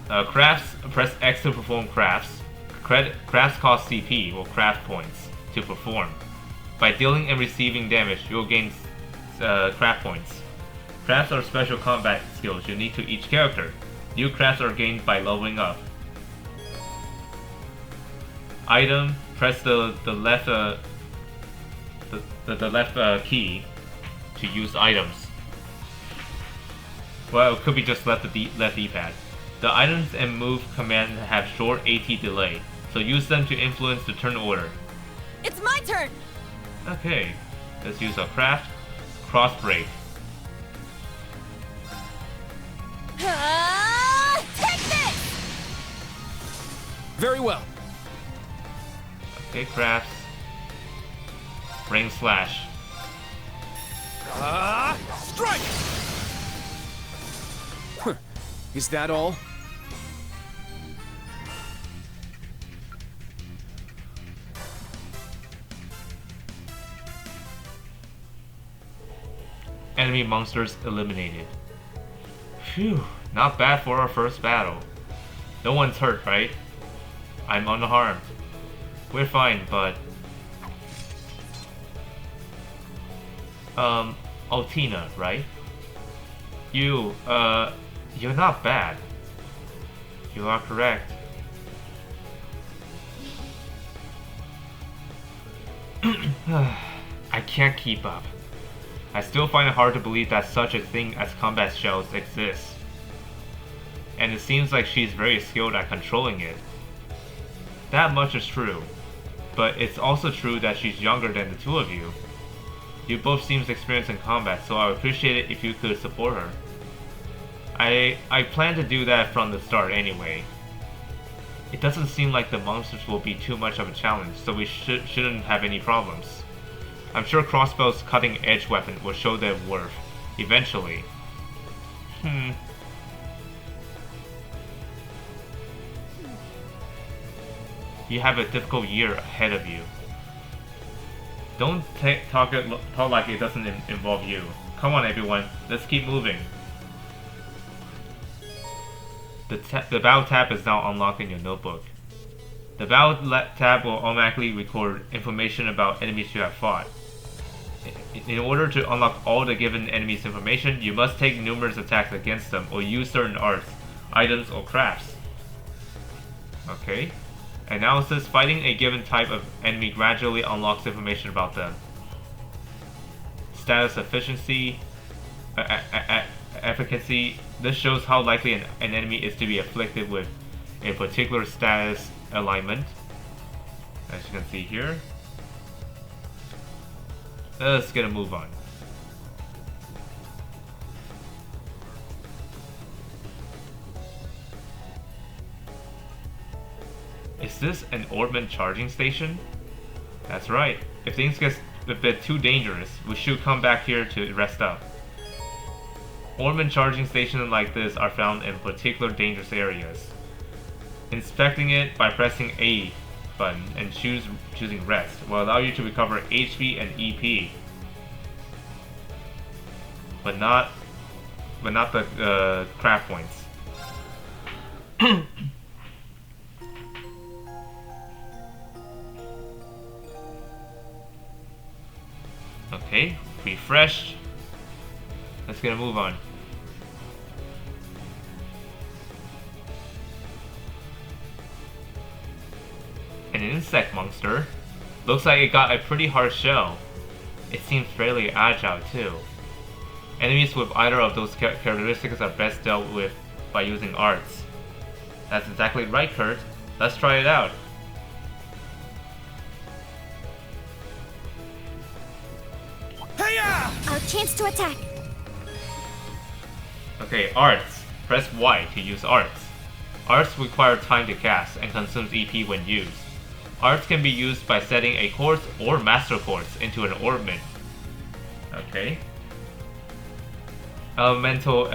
Crafts. Press X to perform crafts. Crafts cost CP, or craft points, to perform. By dealing and receiving damage, you'll gain craft points. Crafts are special combat skills unique to each character. New crafts are gained by leveling up. Item, press the left left key to use items. Well, it could be just left D-pad. The items and move command have short AT delay, so use them to influence the turn order. It's my turn! Okay, let's use a craft. Cross break. Take this! Very well. Okay, crafts. Ring slash. Strike! Is that all? Enemy monsters eliminated. Phew, not bad for our first battle. No one's hurt, right? I'm unharmed. We're fine, but... Altina, right? You're not bad. You are correct. I can't keep up. I still find it hard to believe that such a thing as combat shells exists. And it seems like she's very skilled at controlling it. That much is true. But it's also true that she's younger than the two of you. You both seem experienced in combat, so I would appreciate it if you could support her. I plan to do that from the start anyway. It doesn't seem like the monsters will be too much of a challenge, so we shouldn't have any problems. I'm sure Crossbow's cutting-edge weapon will show their worth, eventually. You have a difficult year ahead of you. Don't talk like it doesn't involve you. Come on everyone, let's keep moving. The Battle tab is now unlocked in your notebook. The Battle tab will automatically record information about enemies you have fought. In order to unlock all the given enemies' information, you must take numerous attacks against them or use certain arts, items, or crafts. Okay. Analysis. Fighting a given type of enemy gradually unlocks information about them. Status efficiency. Efficacy. This shows how likely an enemy is to be afflicted with a particular status alignment. As you can see here. Let's get a move on. Is this an Orbman charging station? That's right. If things get a bit too dangerous, we should come back here to rest up. Orbman charging stations like this are found in particular dangerous areas. Inspecting it by pressing A button and choosing rest will allow you to recover HP and EP, but not the craft points. Okay, refreshed. Let's get a move on. An insect monster. Looks like it got a pretty hard shell. It seems fairly agile too. Enemies with either of those characteristics are best dealt with by using arts. That's exactly right, Kurt. Let's try it out. Our chance to attack. Okay, arts. Press Y to use arts. Arts require time to cast and consumes EP when used. Arts can be used by setting a quartz or master quartz into an Orbman. Okay. Elemental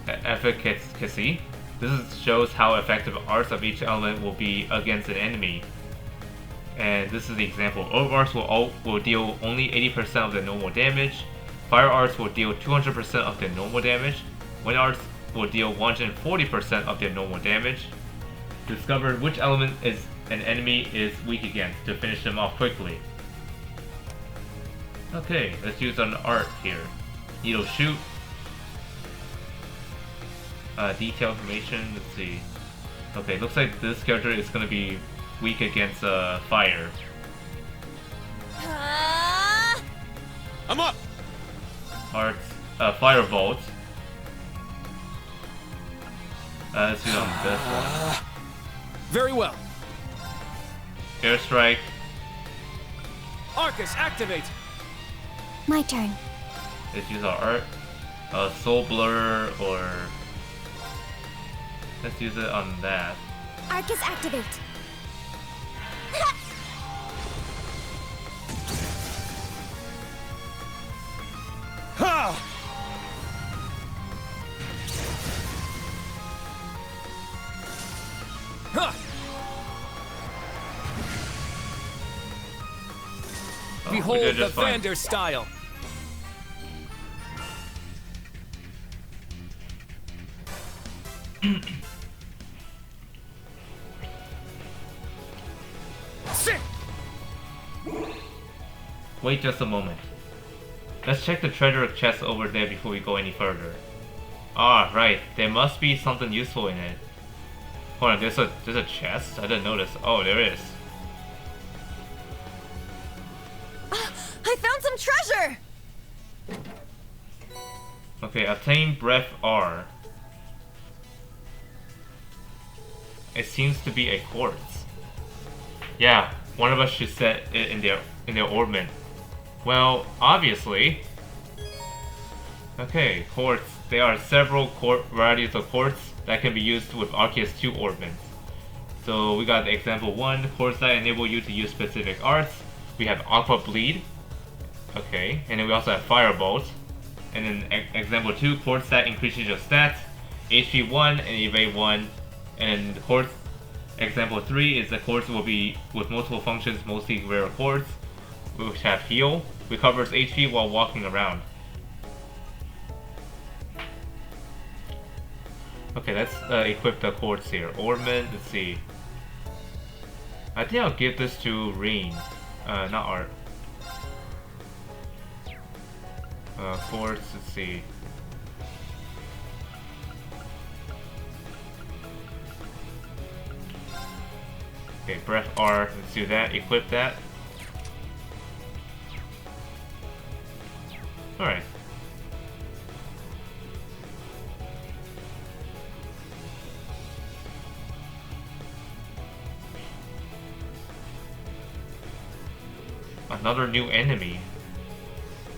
efficacy. This shows how effective arts of each element will be against an enemy. And this is the example. Orb arts will deal only 80% of the normal damage. Fire arts will deal 200% of the normal damage. Wind arts will deal 140% of their normal damage. Discover which element an enemy is weak against to finish them off quickly. Okay, let's use an art here. Needle shoot. Detail information, let's see. Okay, looks like this character is gonna be weak against fire. I'm up! Arts, firebolt. Let's do on this one. Very well. Airstrike. Arcus, activate! My turn. Let's use our art. Soul blur, or let's use it on that. Arcus, activate. Ha! Huh. Behold the Vander style. Sit. Wait just a moment. Let's check the treasure chest over there before we go any further. Ah, right. There must be something useful in it. Hold on, there's a chest? I didn't notice. Oh, there is. I found some treasure! Okay, obtain breath R. It seems to be a quartz. Yeah, one of us should set it in their orbit. Well, obviously. Okay, quartz. There are several varieties of quartz that can be used with Arceus 2 orbits. So we got the example 1, quartz that enable you to use specific arts. We have Aqua Bleed. Okay, and then we also have Firebolt. And then example 2, quartz that increases your stats, HP 1 and evade 1. And the quartz example 3 is the quartz will be with multiple functions, mostly rare quartz, which have heal, recovers HP while walking around. Okay, let's equip the quartz here. Ornament, let's see. I think I'll give this to Reen. Not Art. Quartz, let's see. Okay, breath R, let's do that, equip that. Alright. Another new enemy.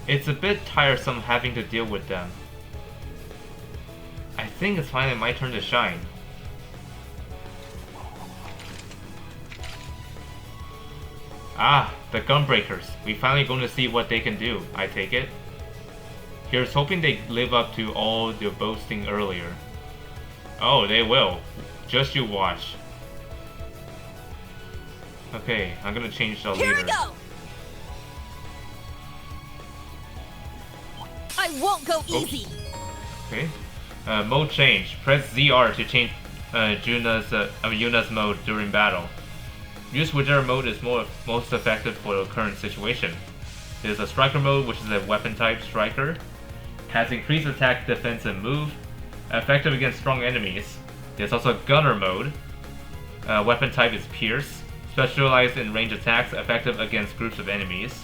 It's a bit tiresome having to deal with them. I think it's finally my turn to shine. Ah, the Gunbreakers. We finally going to see what they can do, I take it. Here's hoping they live up to all their boasting earlier. Oh, they will. Just you watch. Okay, I'm gonna change the leader. Here we go! I won't go easy! Okay. Mode change. Press ZR to change Yuna's mode during battle. Use whichever mode is most effective for the current situation. There's a striker mode, which is a weapon type striker. Has increased attack, defense, and move. Effective against strong enemies. There's also gunner mode. Weapon type is pierce. Specialized in range attacks, effective against groups of enemies.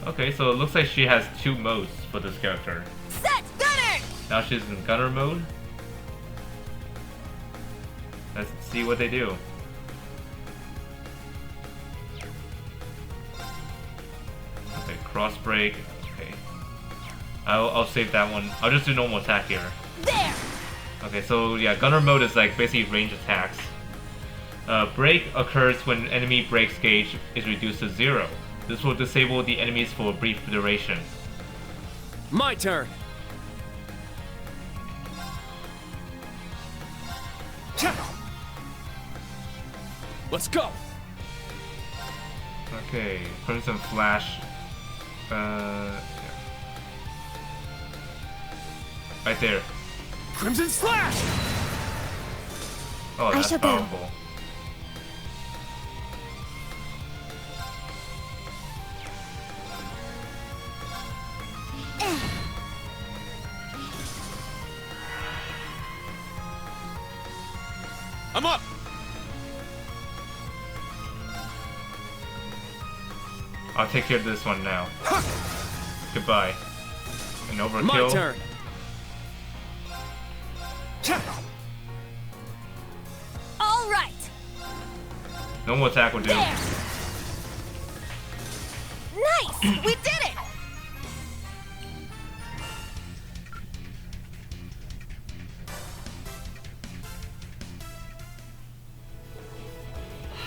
Okay, so it looks like she has 2 modes for this character. Set gunner! Now she's in gunner mode. Let's see what they do. Okay, cross break. Okay, I'll save that one. I'll just do normal attack here. There. Okay, so yeah, gunner mode is like basically range attacks. Break occurs when enemy breaks gauge is reduced to 0. This will disable the enemies for a brief duration. My turn! Let's go! Okay, Crimson Flash. Yeah. Right there. Crimson Slash! Oh, that's powerful. I'm up! I'll take care of this one now. Goodbye. An overkill. My turn! All right. Normal attack will do. There. Nice! We did it!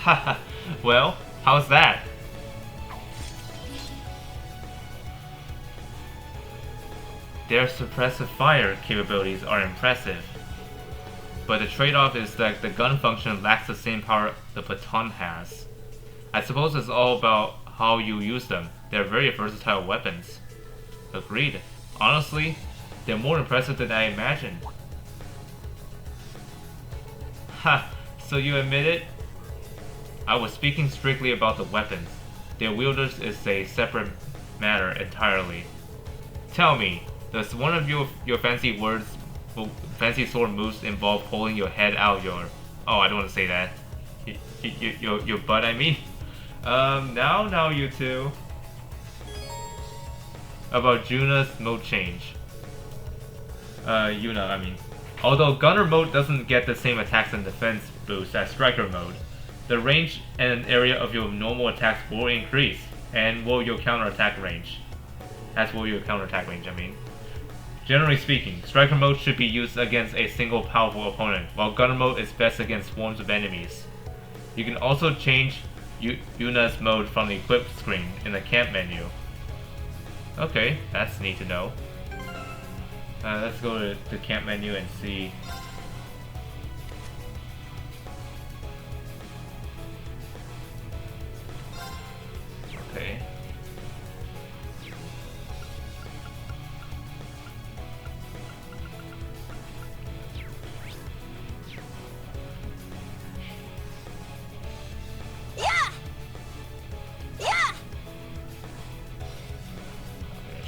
Haha. Well, how's that? Their suppressive fire capabilities are impressive, but the trade-off is that the gun function lacks the same power the baton has. I suppose it's all about how you use them. They're very versatile weapons. Agreed. Honestly, they're more impressive than I imagined. Ha! So you admit it? I was speaking strictly about the weapons. Their wielders is a separate matter entirely. Tell me, does one of your fancy sword moves involve pulling your head out your... Oh, I don't want to say that. Your butt, I mean. Now you two. About Yuna's mode change. Yuna, I mean. Although Gunner mode doesn't get the same attacks and defense boost as Striker mode, the range and area of your normal attacks will increase, and will your counterattack range. As will your counterattack range, I mean. Generally speaking, Striker mode should be used against a single powerful opponent, while Gunner mode is best against swarms of enemies. You can also change Yuna's mode from the equip screen in the camp menu. Okay, that's neat to know. Let's go to the camp menu and see. Okay.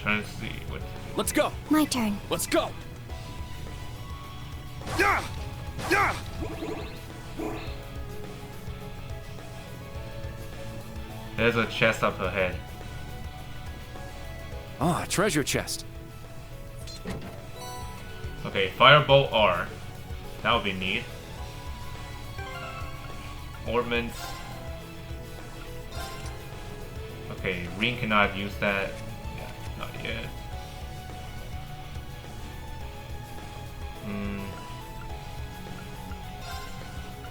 trying to see what. Let's go. My turn. Let's go. There's a chest up ahead. Ah, treasure chest. Okay, Firebolt R. That would be neat. Ornaments. Okay, Ring cannot use that. Yeah, not yet.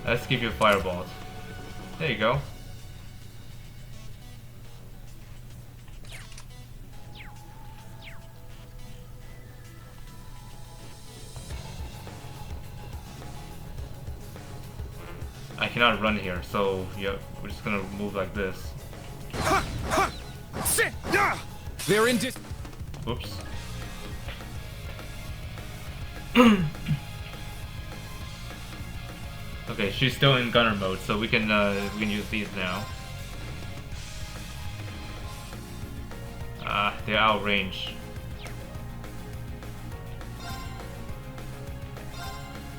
Let's give you Firebolt. There you go. I cannot run here, so yeah, we're just gonna move like this. They're in Oops. Okay, she's still in gunner mode, so we can use these now. They're out of range.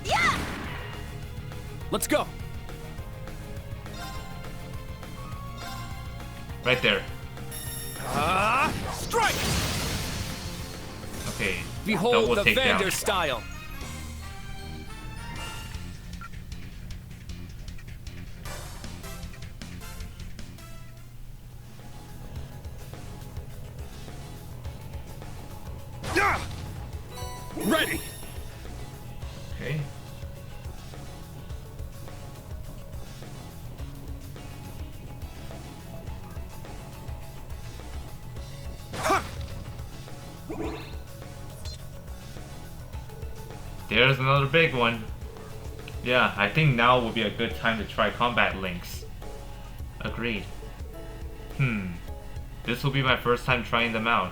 Yeah! Let's go. Right there. Strike! Okay. Behold double the takedown. Vander style. Ready. Okay. There's another big one. Yeah, I think now would be a good time to try combat links. Agreed. This will be my first time trying them out.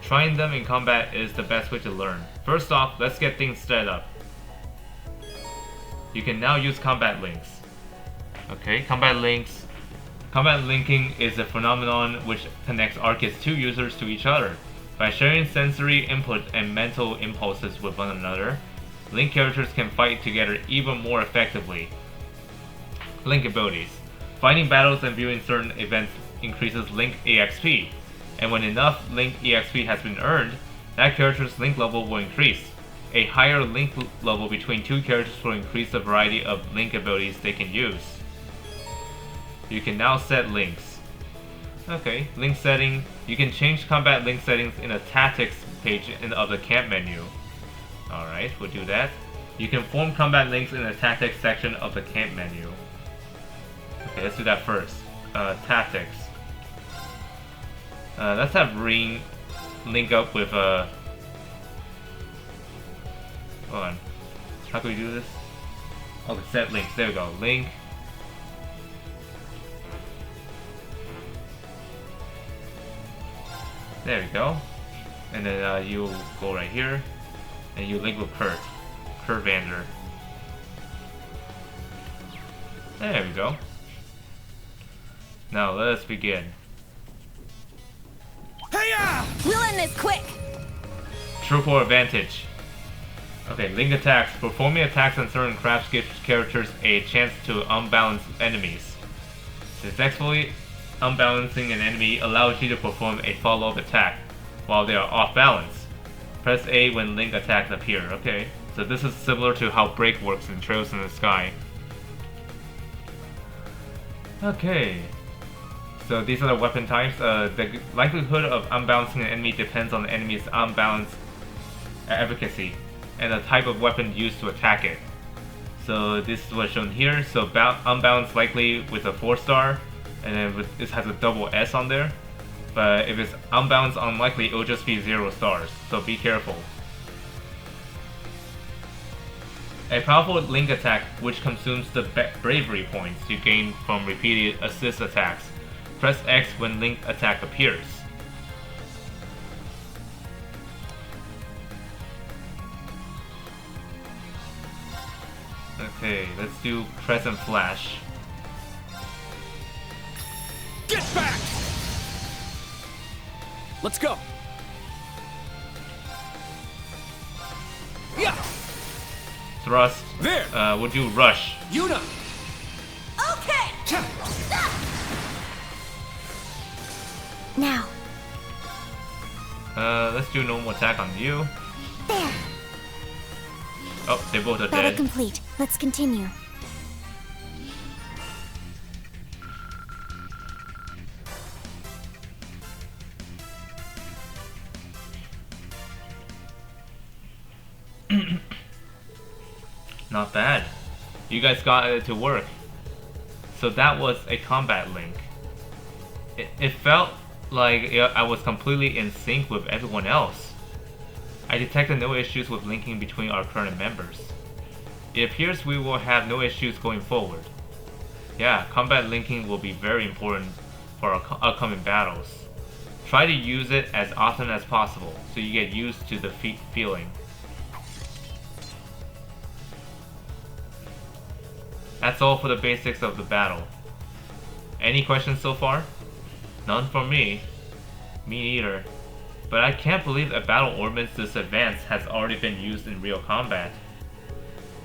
Trying them in combat is the best way to learn. First off, let's get things set up. You can now use combat links. Okay, combat links. Combat linking is a phenomenon which connects Arcus 2 users to each other. By sharing sensory input and mental impulses with one another, Link characters can fight together even more effectively. Link abilities. Fighting battles and viewing certain events increases Link EXP, and when enough Link EXP has been earned, that character's Link level will increase. A higher Link level between two characters will increase the variety of Link abilities they can use. You can now set links. Okay, link setting. You can change combat link settings in the tactics page of the camp menu. Alright, we'll do that. You can form combat links in the tactics section of the camp menu. Okay, let's do that first. Tactics. Let's have Ring link up with hold on. How can we do this? Okay, set links. There we go. Link. There we go. And then you go right here. And you link with Kurt. Kurt Vander. There we go. Now let us begin. Hiya! We'll end this quick! Triple advantage. Okay, link attacks. Performing attacks on certain crafts gives characters a chance to unbalance enemies. Successfully unbalancing an enemy allows you to perform a follow-up attack while they are off balance. Press A when link attacks appear. Okay, so this is similar to how Break works in Trails in the Sky. Okay, so these are the weapon types. The likelihood of unbalancing an enemy depends on the enemy's unbalanced efficacy and the type of weapon used to attack it. So this is what's shown here. So unbalanced likely with a 4-star, and then this has a double S on there. But if it's unbalanced unlikely, it'll just be 0 stars. So be careful. A powerful link attack which consumes the bravery points you gain from repeated assist attacks. Press X when link attack appears. Okay, let's do Crescent Flash. Get back! Let's go! thrust. There. We'll do rush. Yuna! Okay! Now. Let's do normal attack on you. There. Oh, they both are Battle dead. complete. Let's continue. Not bad. You guys got it to work. So that was a combat link. It felt like I was completely in sync with everyone else. I detected no issues with linking between our current members. It appears we will have no issues going forward. Yeah, combat linking will be very important for our upcoming battles. Try to use it as often as possible so you get used to the feeling. That's all for the basics of the battle. Any questions so far? None from me. Me neither. But I can't believe a battle ordnance this advanced has already been used in real combat.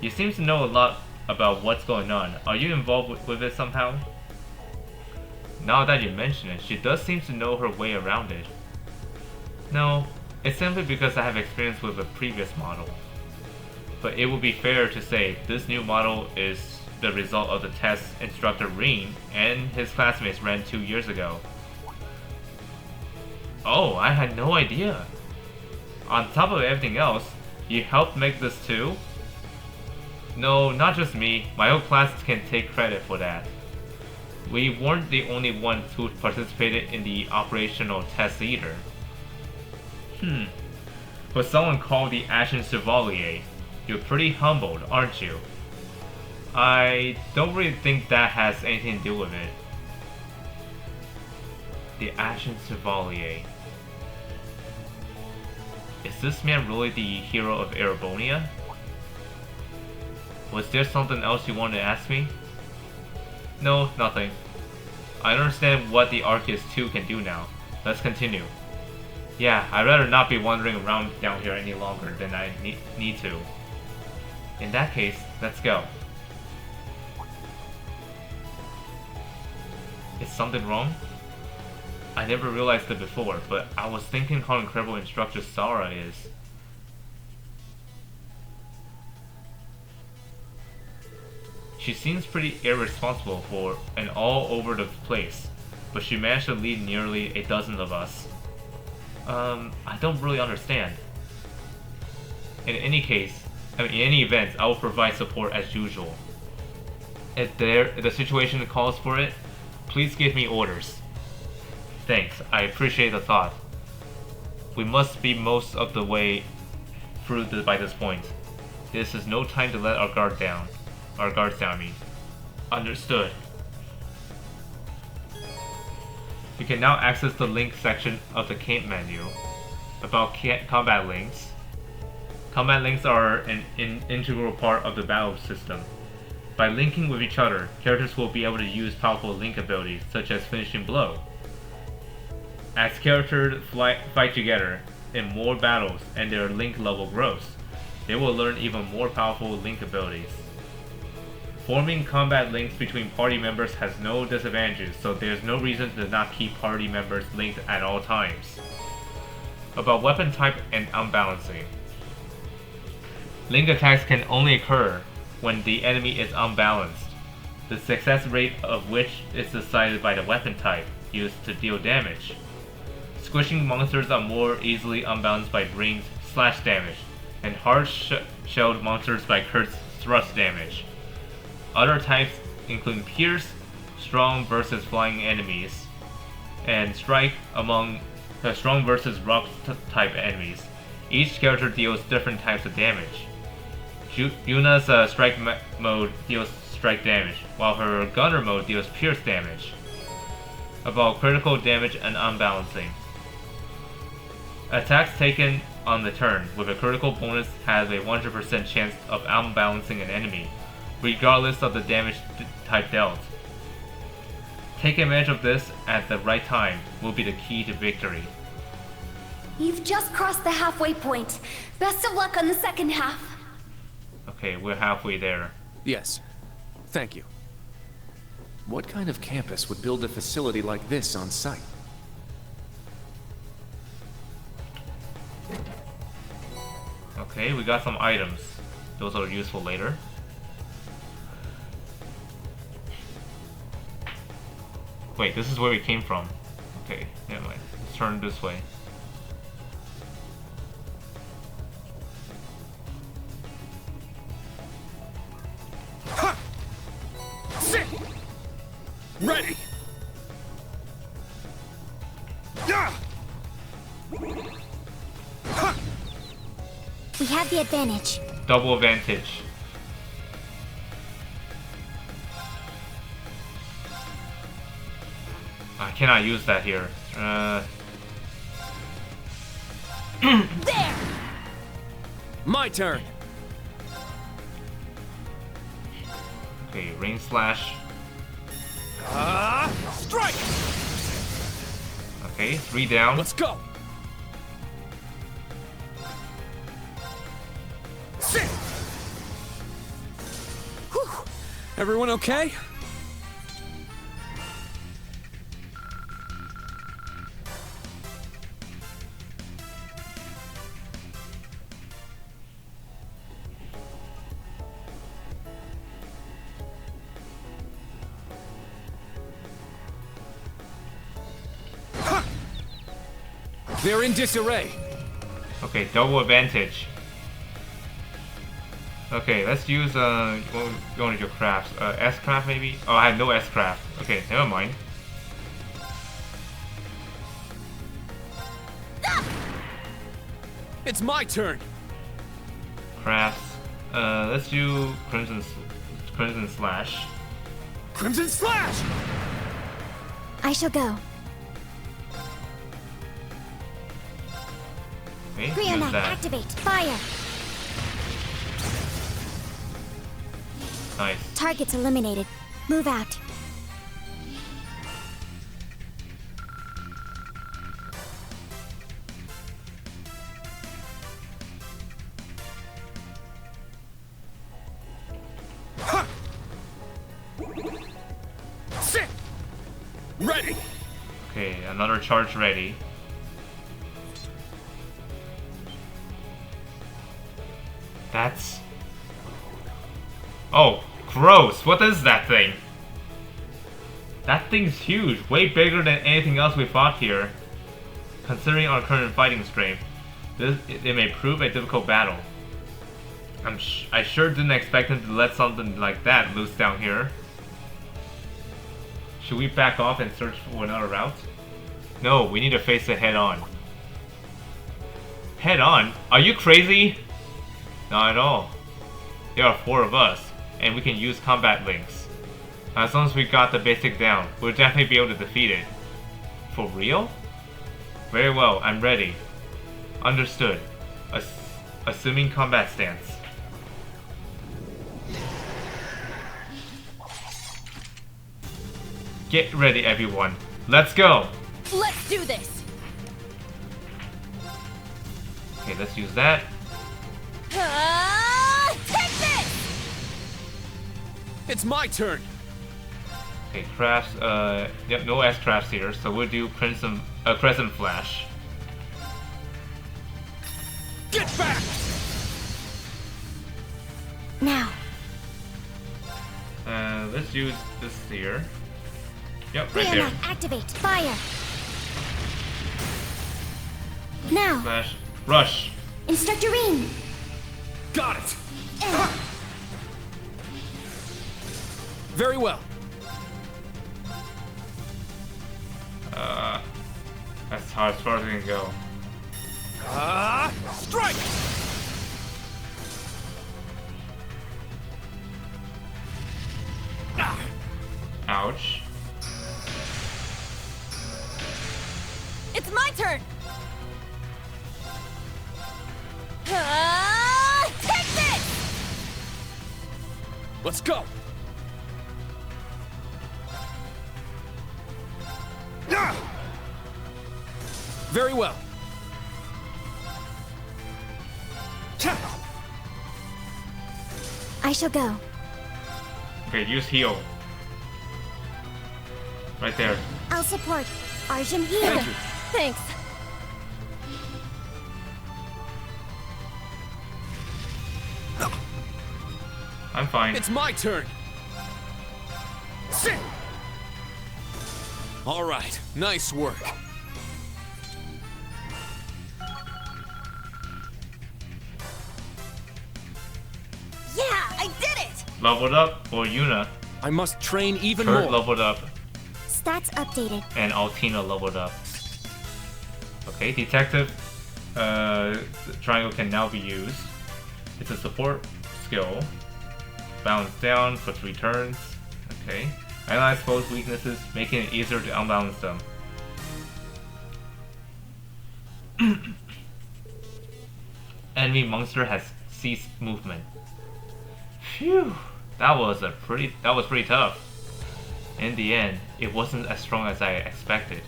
You seem to know a lot about what's going on. Are you involved with it somehow? Now that you mention it, she does seem to know her way around it. No, it's simply because I have experience with a previous model. But it would be fair to say this new model is the result of the test instructor Rean and his classmates ran 2 years ago. Oh, I had no idea. On top of everything else, you helped make this too? No, not just me. My whole class can take credit for that. We weren't the only ones who participated in the operational test either. For someone called the Ashen Chevalier, you're pretty humbled, aren't you? I don't really think that has anything to do with it. The Ashen Chevalier. Is this man really the hero of Erebonia? Was there something else you wanted to ask me? No, nothing. I understand what the Arceus 2 can do now. Let's continue. Yeah, I'd rather not be wandering around down here any longer than I need to. In that case, let's go. Is something wrong? I never realized it before, but I was thinking how incredible Instructor Sara is. She seems pretty irresponsible for and all over the place, but she managed to lead nearly a dozen of us. I don't really understand. In any event, I will provide support as usual. If the situation calls for it, please give me orders. Thanks, I appreciate the thought. We must be most of the way through by this point. This is no time to let our guards down, I mean. Understood. You can now access the link section of the camp menu. About combat links. Combat links are an integral part of the battle system. By linking with each other, characters will be able to use powerful link abilities, such as Finishing Blow. As characters fight together in more battles and their link level grows, they will learn even more powerful link abilities. Forming combat links between party members has no disadvantages, so there's no reason to not keep party members linked at all times. About weapon type and unbalancing. Link attacks can only occur when the enemy is unbalanced, the success rate of which is decided by the weapon type used to deal damage. Squishing monsters are more easily unbalanced by ranged slash damage, and hard-shelled monsters by cursed thrust damage. Other types include Pierce, Strong versus Flying enemies, and Strike among Strong versus Rock type enemies. Each character deals different types of damage. Yuna's Strike mode deals strike damage, while her Gunner mode deals pierce damage. About critical damage and unbalancing. Attacks taken on the turn with a critical bonus has a 100% chance of unbalancing an enemy, regardless of the damage type dealt. Taking advantage of this at the right time will be the key to victory. You've just crossed the halfway point. Best of luck on the second half. Okay, we're halfway there. Yes. Thank you. What kind of campus would build a facility like this on site? Okay, we got some items. Those are useful later. Wait, this is where we came from. Okay, never mind. Let's turn this way. Sit! Ready! Yeah! We have the advantage. Double advantage. I cannot use that here. There! My turn! Okay, rain slash. Strike! Okay, 3 down. Let's go! Sit! Whew. Everyone okay? They're in disarray. Okay, double advantage. Okay, let's use go into your crafts. S craft maybe? Oh, I have no S craft. Okay, never mind. It's my turn. Crafts. Let's do Crimson Slash. Crimson Slash! I shall go. Okay, use Brionet, that. activate. Fire. Nice. Targets eliminated. Move out. Sit! Ready! Okay, another charge ready. That's... Oh, gross! What is that thing? That thing's huge, way bigger than anything else we fought here. Considering our current fighting strength, it may prove a difficult battle. I sure didn't expect him to let something like that loose down here. Should we back off and search for another route? No, we need to face it head on. Head on? Are you crazy? Not at all. There are 4 of us, and we can use combat links. As long as we got the basic down, we'll definitely be able to defeat it. For real? Very well, I'm ready. Understood. Assuming combat stance. Get ready, everyone. Let's go! Let's do this! Okay, let's use that. Take this! It's my turn. Okay, crafts, yep, no S crafts here, so we'll do Crescent Flash. Get back! Now. Let's use this here. Yep, right there. Brionet, activate. Fire. Now. Flash. Rush. Instructor Rean. Got it! Very well. That's how as far as we can go. Strike! Ouch. It's my turn! Take this! Let's go! Very well. I shall go. Okay, use heal. Right there. I'll support. Arjun heal. Thank you. Thanks. I'm fine. It's my turn. Sit. All right, nice work. Yeah, I did it! Leveled up for Yuna. I must train even Kurt more. leveled up. Stats updated. And Altina leveled up. Okay, Detective Triangle can now be used. It's a support skill. Balance down for 3 turns. Okay. Analyze foes' weaknesses, making it easier to unbalance them. Enemy monster has ceased movement. Phew, that was pretty tough. In the end, it wasn't as strong as I expected.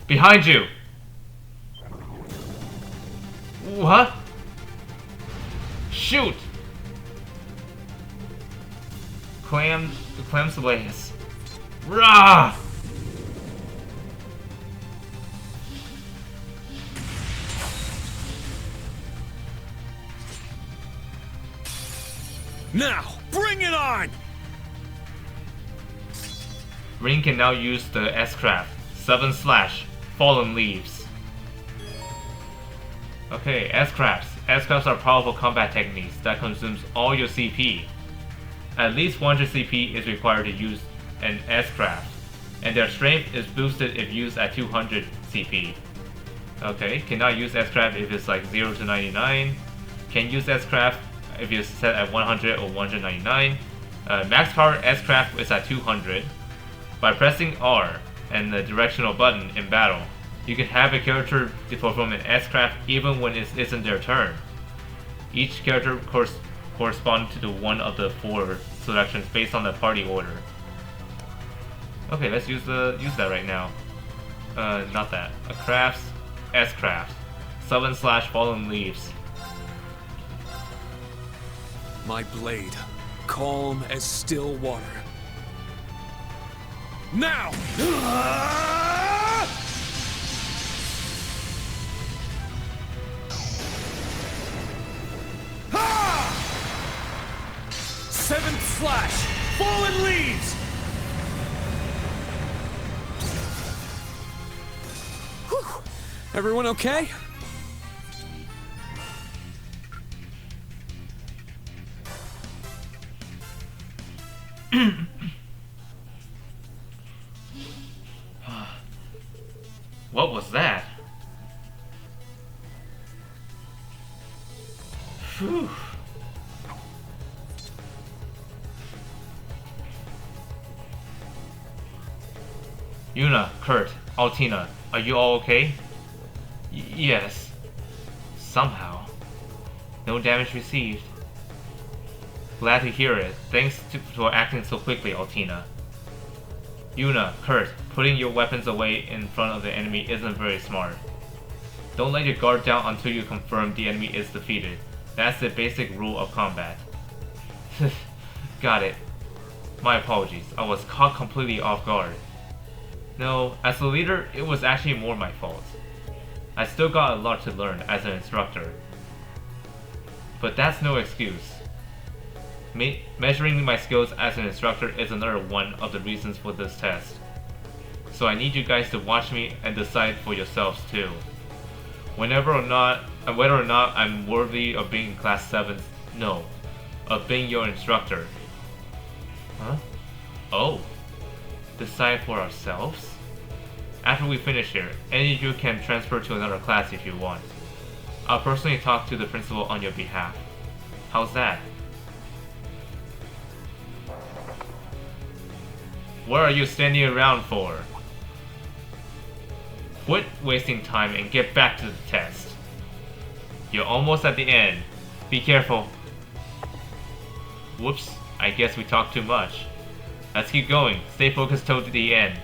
Behind you! What? Shoot! Clam's blaze. Rah! Now, bring it on! Ring can now use the S-Craft. 7 slash. Fallen Leaves. Okay, S-Crafts. S-Crafts are powerful combat techniques that consumes all your CP. At least 100 CP is required to use an S-Craft, and their strength is boosted if used at 200 CP. Okay, cannot use S-Craft if it's like 0 to 99. Can use S-Craft if it's set at 100 or 199. Max power S-Craft is at 200. By pressing R and the directional button in battle, you can have a character to perform an S-Craft even when it isn't their turn. Each character corresponds to one of the 4 selections based on the party order. Okay, let's use that right now. Not that. A crafts, S-Craft. 7 slash Fallen Leaves. My blade, calm as still water. Now! Seventh slash! Fallen Leaves! Whew. Everyone okay? What was that? Phew. Yuna, Kurt, Altina, are you all okay? Yes. Somehow. No damage received. Glad to hear it. Thanks for acting so quickly, Altina. Yuna, Kurt, putting your weapons away in front of the enemy isn't very smart. Don't let your guard down until you confirm the enemy is defeated. That's the basic rule of combat. Got it. My apologies, I was caught completely off guard. No, as the leader, it was actually more my fault. I still got a lot to learn as an instructor. But that's no excuse. Measuring my skills as an instructor is another one of the reasons for this test. So I need you guys to watch me and decide for yourselves too. Whether or not I'm worthy of being class 7, no, of being your instructor. Huh? Oh. Decide for ourselves? After we finish here, any of you can transfer to another class if you want. I'll personally talk to the principal on your behalf. How's that? What are you standing around for? Quit wasting time and get back to the test. You're almost at the end. Be careful. Whoops, I guess we talked too much. Let's keep going. Stay focused till the end.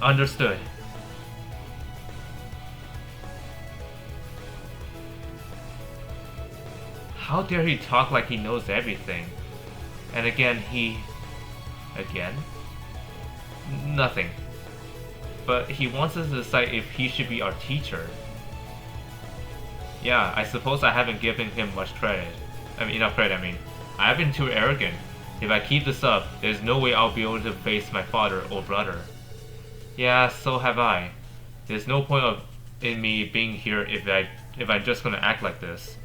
Understood. How dare he talk like he knows everything? And again, Again? Nothing. But he wants us to decide if he should be our teacher. Yeah, I suppose I haven't given him much credit. Enough credit, I have been too arrogant. If I keep this up, there's no way I'll be able to face my father or brother. Yeah, so have I. There's no point in me being here if I'm just gonna act like this.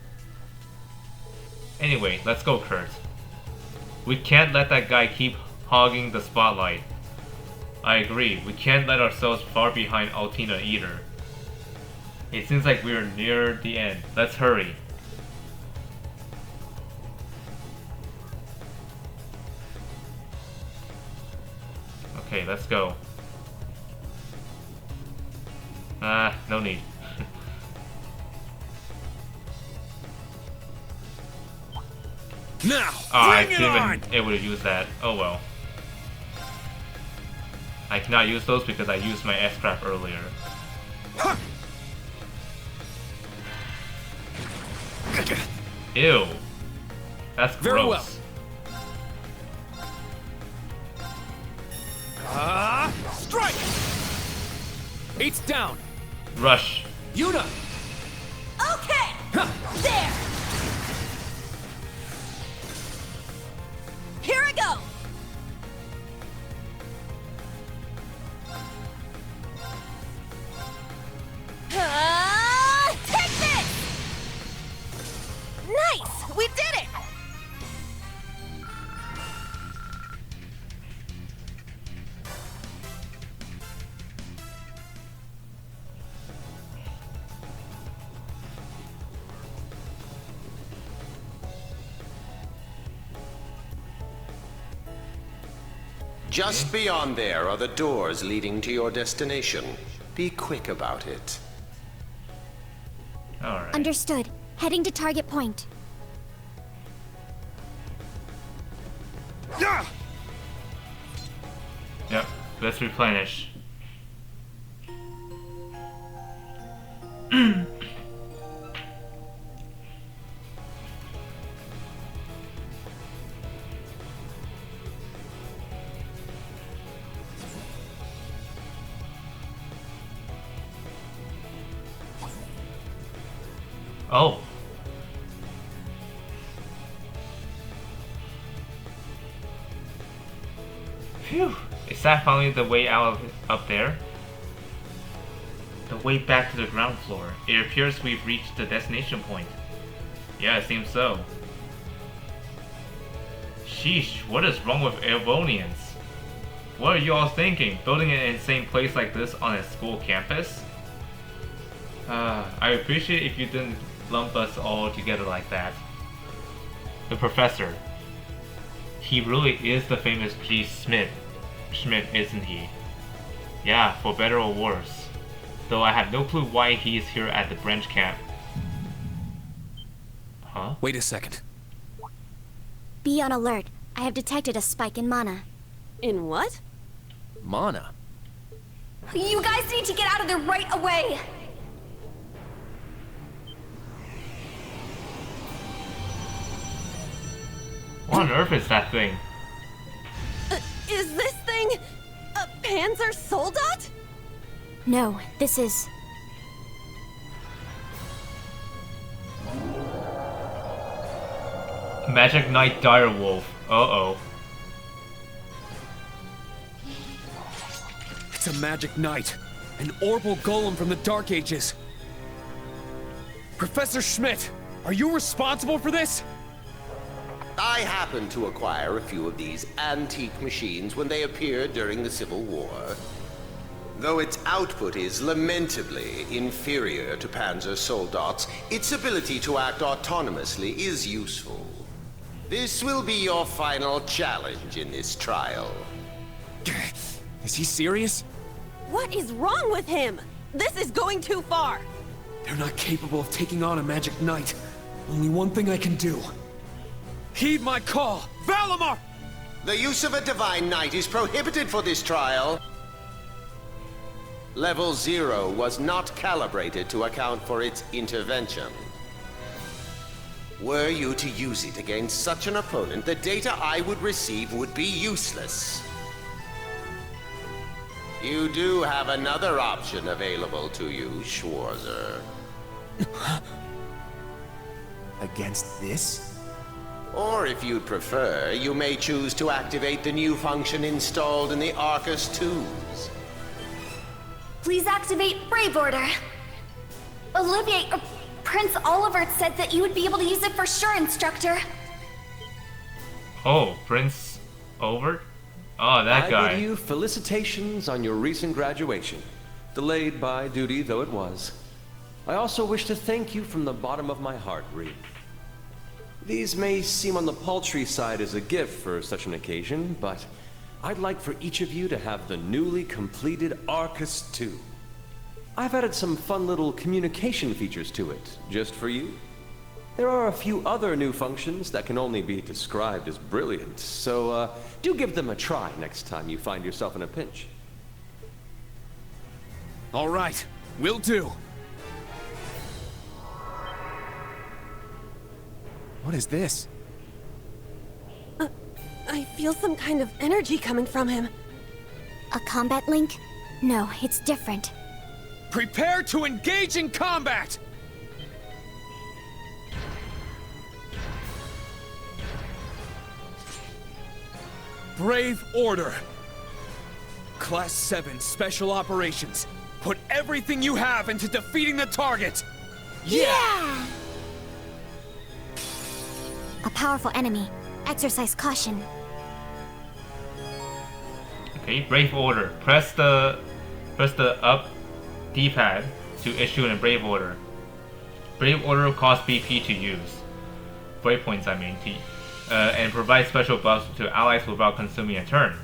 Anyway, let's go, Kurt. We can't let that guy keep hogging the spotlight. I agree, we can't let ourselves far behind Altina either. It seems like we're near the end. Let's hurry. Okay, let's go. No need. Now, I didn't even able to use that. Oh well. I cannot use those because I used my S-Craft earlier. Ew. That's gross. Very well. Strike! 8's down. Rush. Yuna! Okay! There! Here I go! Take this! Nice! We did it! Just beyond there are the doors leading to your destination. Be quick about it. Alright. Understood. Heading to target point. Yep, let's replenish. Oh. Phew. Is that finally the way out up there? The way back to the ground floor. It appears we've reached the destination point. Yeah, it seems so. Sheesh, what is wrong with Avonians? What are you all thinking? Building an insane place like this on a school campus? I appreciate if you didn't lump us all together like that. The professor. He really is the famous G. Schmidt, isn't he? Yeah, for better or worse. Though I have no clue why he is here at the branch camp. Huh? Wait a second. Be on alert. I have detected a spike in mana. In what? Mana? You guys need to get out of there right away! What on earth is that thing? Is this thing a Panzer Soldat? No, this is... Magic Knight Direwolf. Uh-oh. It's a Magic Knight. An Orbal Golem from the Dark Ages. Professor Schmidt, are you responsible for this? I happened to acquire a few of these antique machines when they appeared during the Civil War. Though its output is lamentably inferior to Panzer Soldat's, its ability to act autonomously is useful. This will be your final challenge in this trial. Is he serious? What is wrong with him? This is going too far. They're not capable of taking on a Magic Knight. Only one thing I can do. Heed my call! Valimar! The use of a Divine Knight is prohibited for this trial. Level 0 was not calibrated to account for its intervention. Were you to use it against such an opponent, the data I would receive would be useless. You do have another option available to you, Schwarzer. Against this? Or if you'd prefer, you may choose to activate the new function installed in the Arcus tubes. Please activate Brave Order. Olivier, Prince Oliver said that you would be able to use it for sure, Instructor. Oh, Prince Over? Oh, that guy. I bid you felicitations on your recent graduation. Delayed by duty though it was. I also wish to thank you from the bottom of my heart, Reed. These may seem on the paltry side as a gift for such an occasion, but I'd like for each of you to have the newly completed Arcus 2. I've added some fun little communication features to it, just for you. There are a few other new functions that can only be described as brilliant, so do give them a try next time you find yourself in a pinch. All right, will do. What is this? I feel some kind of energy coming from him. A combat link? No, it's different. Prepare to engage in combat! Brave Order. Class 7 Special Operations. Put everything you have into defeating the target! Yeah! A powerful enemy. Exercise caution. Okay, Brave Order. Press the up D-pad to issue a Brave Order. Brave Order costs BP to use. Brave points, I mean. And provides special buffs to allies without consuming a turn.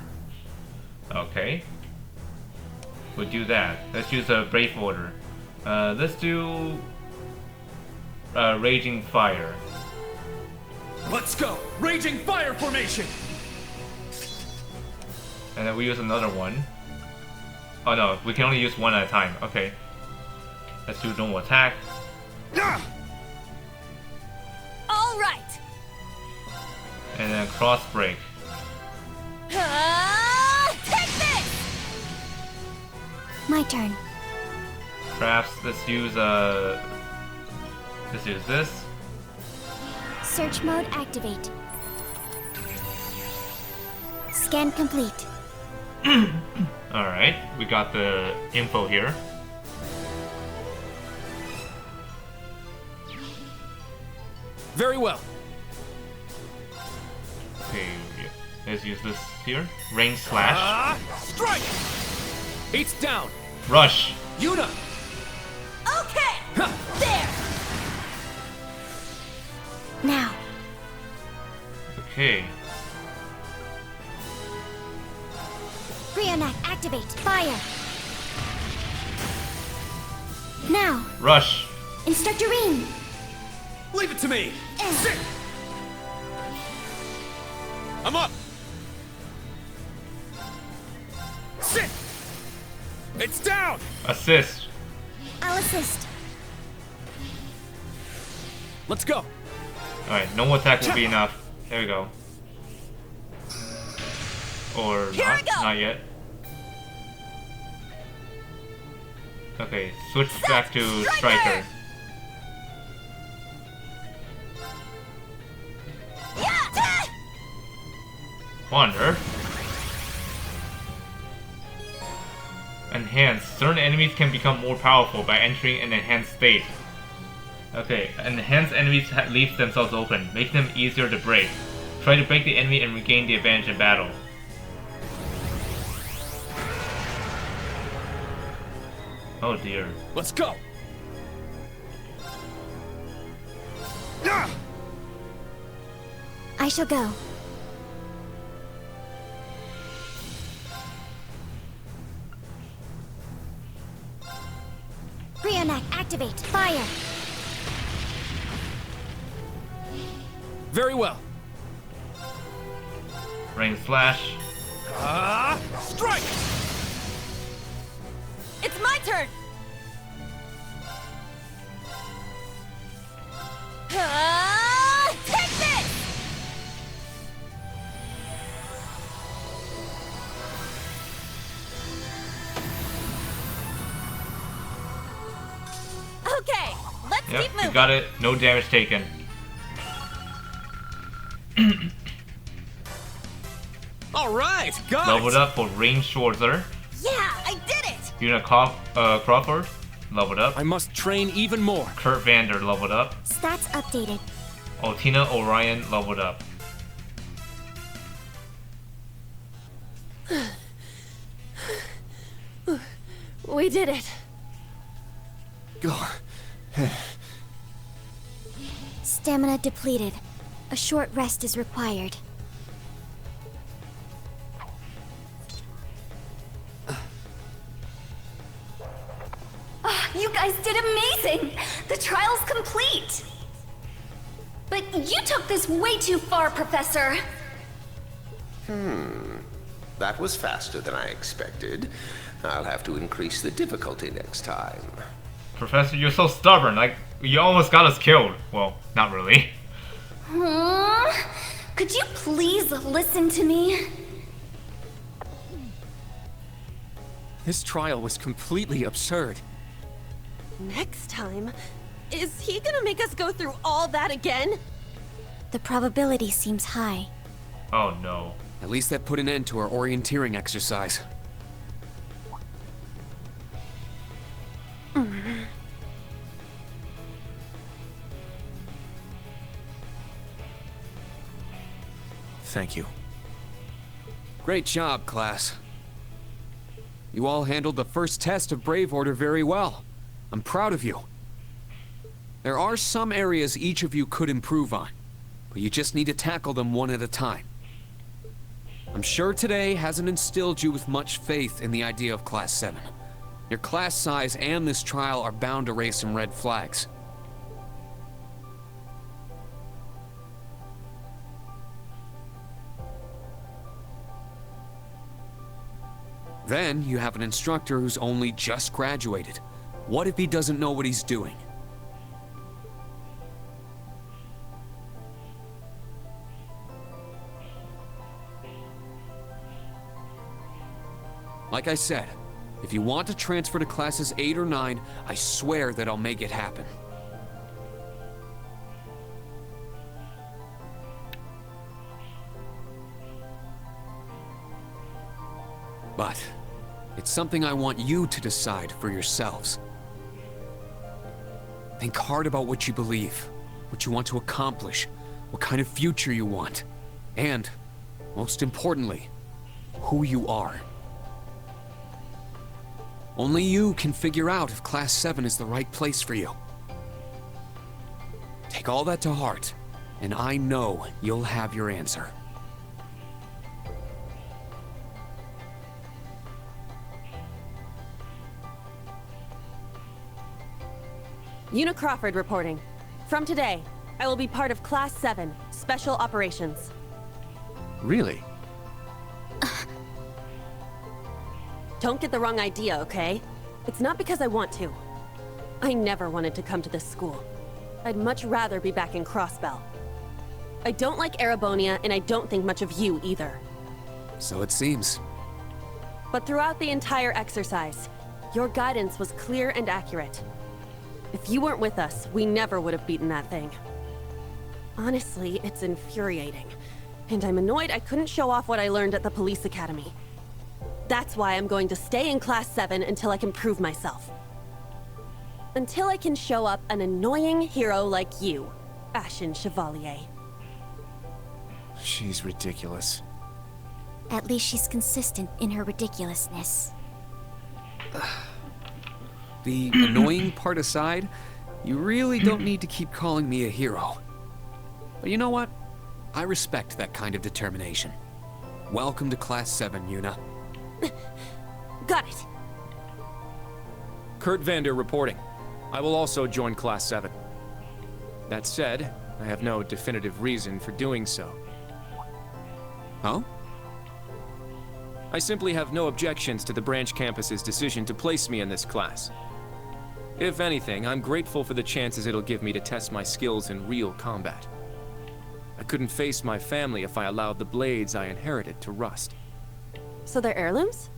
Okay. We'll do that. Let's use a Brave Order. Let's do Raging Fire. Let's go! Raging Fire Formation! And then we use another one. Oh no, we can only use one at a time. Okay. Let's do normal attack. All right. And then cross break. Take this! My turn. Perhaps let's use this. Search mode activate. Scan complete. Alright, we got the info here. Very well. Okay, let's use this here. Ring slash. Strike! It's down. Rush. Yuna! Okay! There! Now. Okay. Brionac activate. Fire. Now. Rush. Instructor Rean. Leave it to me. Sit. I'm up. Sit. It's down. Assist. I'll assist. Let's go. Alright, normal attack will be enough. There we go. Or not yet. Okay, switch back to Striker. Wander. Enhance. Certain enemies can become more powerful by entering an enhanced state. Okay, enhanced enemies leave themselves open, making them easier to break. Try to break the enemy and regain the advantage in battle. Oh dear. Let's go. I shall go. Brionac activate. Fire. Very well. Ring slash. Strike! It's my turn! Yep, you got it. No damage taken. Alright, got Leveled up for Rain Schwarzer. Yeah, I did it! Yuna Crawford, leveled up. I must train even more. Kurt Vander, leveled up. Stats updated. Altina Orion, leveled up. We did it. Go. Stamina depleted. A short rest is required. You guys did amazing! The trial's complete! But you took this way too far, Professor! That was faster than I expected. I'll have to increase the difficulty next time. Professor, you're so stubborn. Like, you almost got us killed. Well, not really. Could you please listen to me? This trial was completely absurd. Next time? Is he gonna make us go through all that again? The probability seems high. Oh no. At least that put an end to our orienteering exercise. Thank you. Great job, class. You all handled the first test of Brave Order very well. I'm proud of you. There are some areas each of you could improve on, but you just need to tackle them one at a time. I'm sure today hasn't instilled you with much faith in the idea of Class 7. Your class size and this trial are bound to raise some red flags. Then you have an instructor who's only just graduated. What if he doesn't know what he's doing? Like I said, if you want to transfer to classes 8 or 9, I swear that I'll make it happen. But it's something I want you to decide for yourselves. Think hard about what you believe, what you want to accomplish, what kind of future you want, and, most importantly, who you are. Only you can figure out if Class 7 is the right place for you. Take all that to heart, and I know you'll have your answer. Yuna Crawford reporting. From today, I will be part of Class 7, Special Operations. Really? Don't get the wrong idea, okay? It's not because I want to. I never wanted to come to this school. I'd much rather be back in Crossbell. I don't like Erebonia, and I don't think much of you either. So it seems. But throughout the entire exercise, your guidance was clear and accurate. If you weren't with us, we never would have beaten that thing. Honestly, it's infuriating. And I'm annoyed I couldn't show off what I learned at the police academy. That's why I'm going to stay in Class 7 until I can prove myself. Until I can show up an annoying hero like you, Ashen Chevalier. She's ridiculous. At least she's consistent in her ridiculousness. The annoying part aside, you really don't need to keep calling me a hero. But you know what? I respect that kind of determination. Welcome to Class 7, Yuna. Got it. Kurt Vander reporting. I will also join Class 7. That said, I have no definitive reason for doing so. Oh? I simply have no objections to the branch campus's decision to place me in this class. If anything, I'm grateful for the chances it'll give me to test my skills in real combat. I couldn't face my family if I allowed the blades I inherited to rust. So they're heirlooms?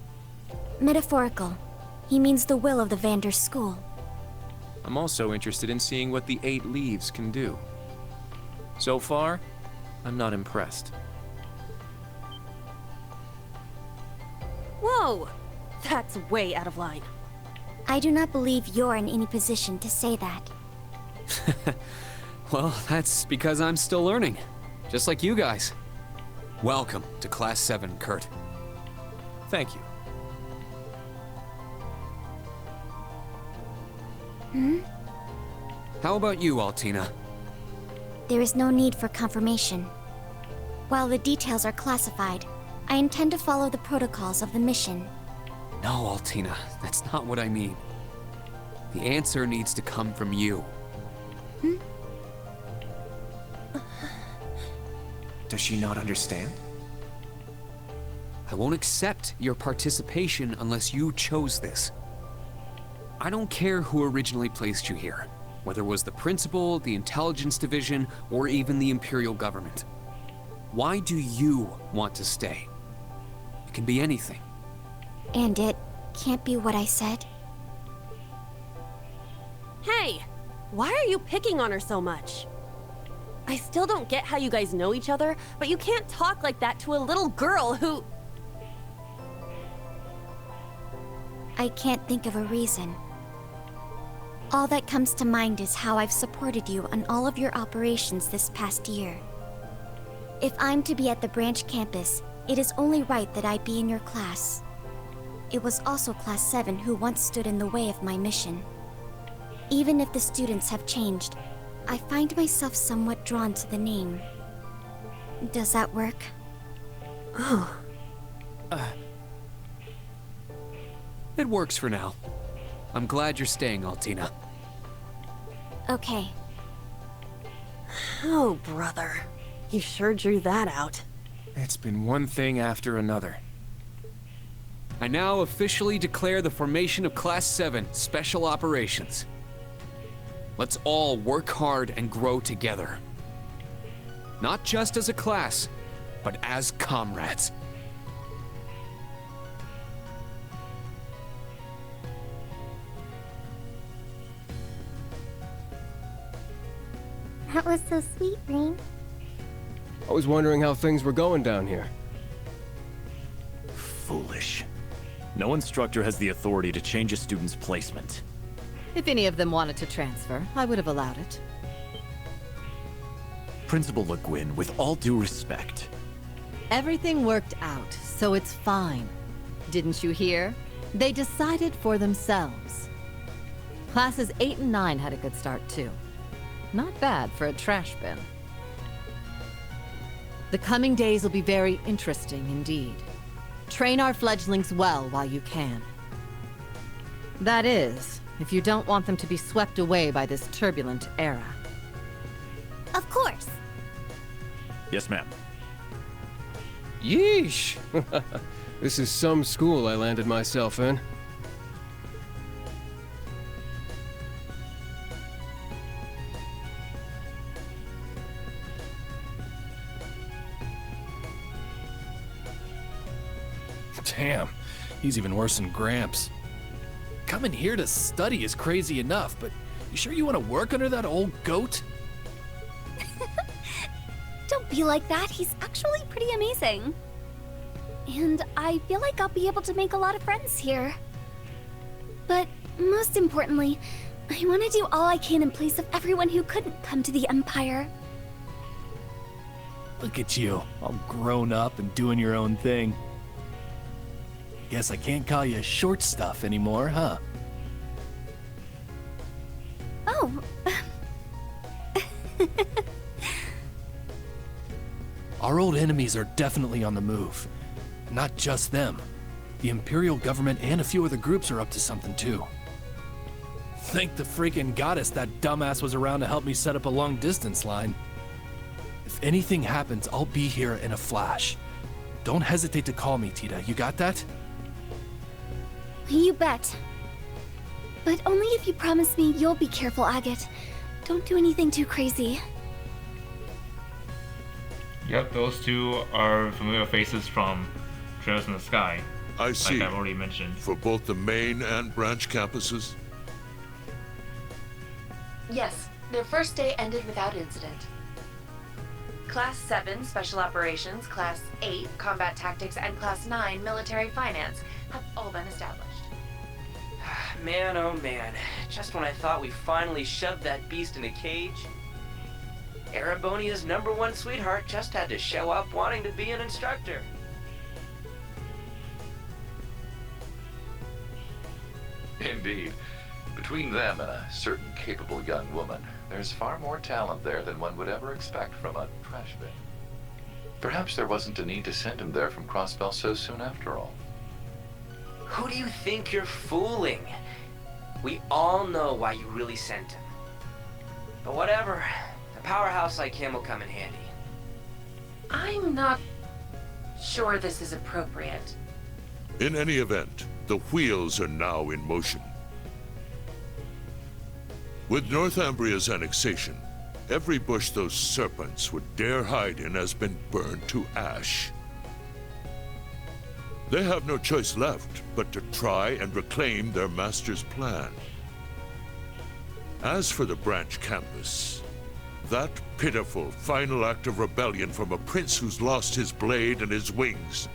Metaphorical. He means the will of the Vander school. I'm also interested in seeing what the 8 Leaves can do. So far, I'm not impressed. Whoa! That's way out of line. I do not believe you're in any position to say that. Well, that's because I'm still learning. Just like you guys. Welcome to Class 7, Kurt. Thank you. Hmm? How about you, Altina? There is no need for confirmation. While the details are classified, I intend to follow the protocols of the mission. No, Altina, that's not what I mean. The answer needs to come from you. Hmm? Does she not understand? I won't accept your participation unless you chose this. I don't care who originally placed you here, whether it was the principal, the intelligence division, or even the Imperial government. Why do you want to stay? It can be anything. And it can't be what I said? Hey! Why are you picking on her so much? I still don't get how you guys know each other, but you can't talk like that to a little girl who... I can't think of a reason. All that comes to mind is how I've supported you on all of your operations this past year. If I'm to be at the branch campus, it is only right that I be in your class. It was also Class 7 who once stood in the way of my mission. Even if the students have changed, I find myself somewhat drawn to the name. Does that work? Oh. It works for now. I'm glad you're staying, Altina. Okay. Oh, brother. You sure drew that out. It's been one thing after another. I now officially declare the formation of Class 7 Special Operations. Let's all work hard and grow together. Not just as a class, but as comrades. That was so sweet, Rain. I was wondering how things were going down here. Foolish. No instructor has the authority to change a student's placement. If any of them wanted to transfer, I would have allowed it. Principal Le Guin, with all due respect. Everything worked out, so it's fine. Didn't you hear? They decided for themselves. Classes 8 and 9 had a good start, too. Not bad for a trash bin. The coming days will be very interesting indeed. Train our fledglings well while you can. That is, if you don't want them to be swept away by this turbulent era. Of course. Yes, ma'am. Yeesh! This is some school I landed myself in. Damn, he's even worse than Gramps. Coming here to study is crazy enough, but you sure you want to work under that old goat? Don't be like that. He's actually pretty amazing. And I feel like I'll be able to make a lot of friends here. But most importantly, I want to do all I can in place of everyone who couldn't come to the Empire. Look at you, all grown up and doing your own thing. Guess I can't call you short stuff anymore, huh? Oh. Our old enemies are definitely on the move. Not just them. The Imperial government and a few other groups are up to something too. Thank the freaking goddess that dumbass was around to help me set up a long-distance line. If anything happens, I'll be here in a flash. Don't hesitate to call me, Tita. You got that? You bet. But only if you promise me you'll be careful, Agate. Don't do anything too crazy. Yep, those two are familiar faces from Trails in the Sky. I see. Like I've already mentioned. For both the main and branch campuses? Yes, their first day ended without incident. Class 7, Special Operations, Class 8, Combat Tactics, and Class 9, Military Finance have all been established. Man, oh man. Just when I thought we finally shoved that beast in a cage, Erebonia's #1 sweetheart just had to show up wanting to be an instructor. Indeed. Between them and a certain capable young woman, there's far more talent there than one would ever expect from a trash bin. Perhaps there wasn't a need to send him there from Crossbell so soon after all. Who do you think you're fooling? We all know why you really sent him. But whatever, a powerhouse like him will come in handy. I'm not sure this is appropriate. In any event, the wheels are now in motion. With Northumbria's annexation, every bush those serpents would dare hide in has been burned to ash. They have no choice left but to try and reclaim their master's plan. As for the branch campus, that pitiful final act of rebellion from a prince who's lost his blade and his wings.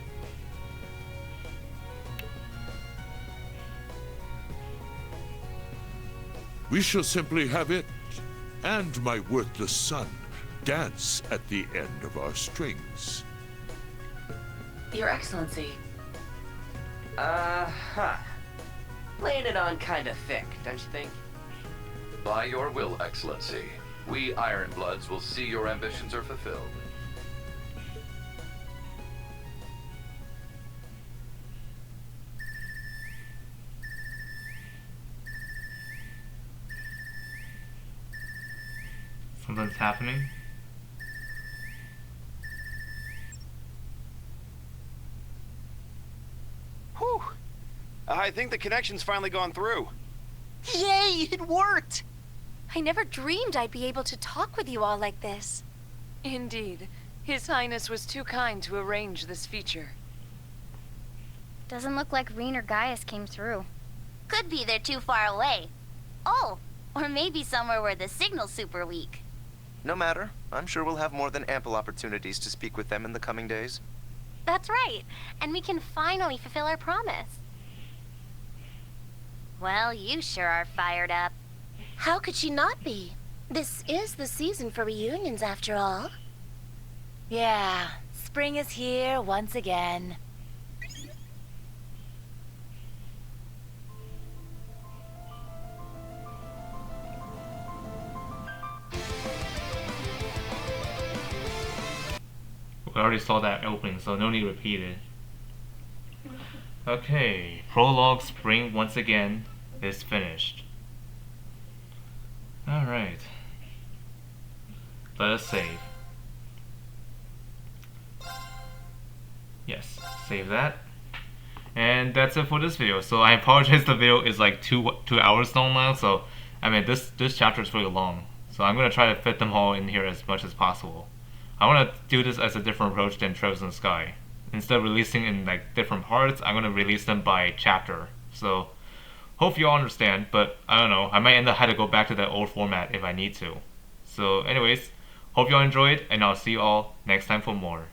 We shall simply have it, and my worthless son, dance at the end of our strings. Your Excellency. Laying it on kinda thick, don't you think? By your will, Excellency, we Ironbloods will see your ambitions are fulfilled. Something's happening. Whew. I think the connection's finally gone through. Yay, it worked! I never dreamed I'd be able to talk with you all like this. Indeed. His Highness was too kind to arrange this feature. Doesn't look like Reen or Gaius came through. Could be they're too far away. Oh, or maybe somewhere where the signal's super weak. No matter. I'm sure we'll have more than ample opportunities to speak with them in the coming days. That's right. And we can finally fulfill our promise. Well, you sure are fired up. How could she not be? This is the season for reunions, after all. Yeah, spring is here once again. We already saw that opening, so no need to repeat it. Okay, Prologue Spring once again is finished. Alright. Let us save. Yes, save that. And that's it for this video. So I apologize, the video is like two hours long now, so I mean this chapter is really long. So I'm gonna try to fit them all in here as much as possible. I want to do this as a different approach than Trails in the Sky. Instead of releasing in like different parts, I'm going to release them by chapter. So, hope you all understand, but I don't know, I might end up having to go back to that old format if I need to. So anyways, hope you all enjoyed, and I'll see you all next time for more.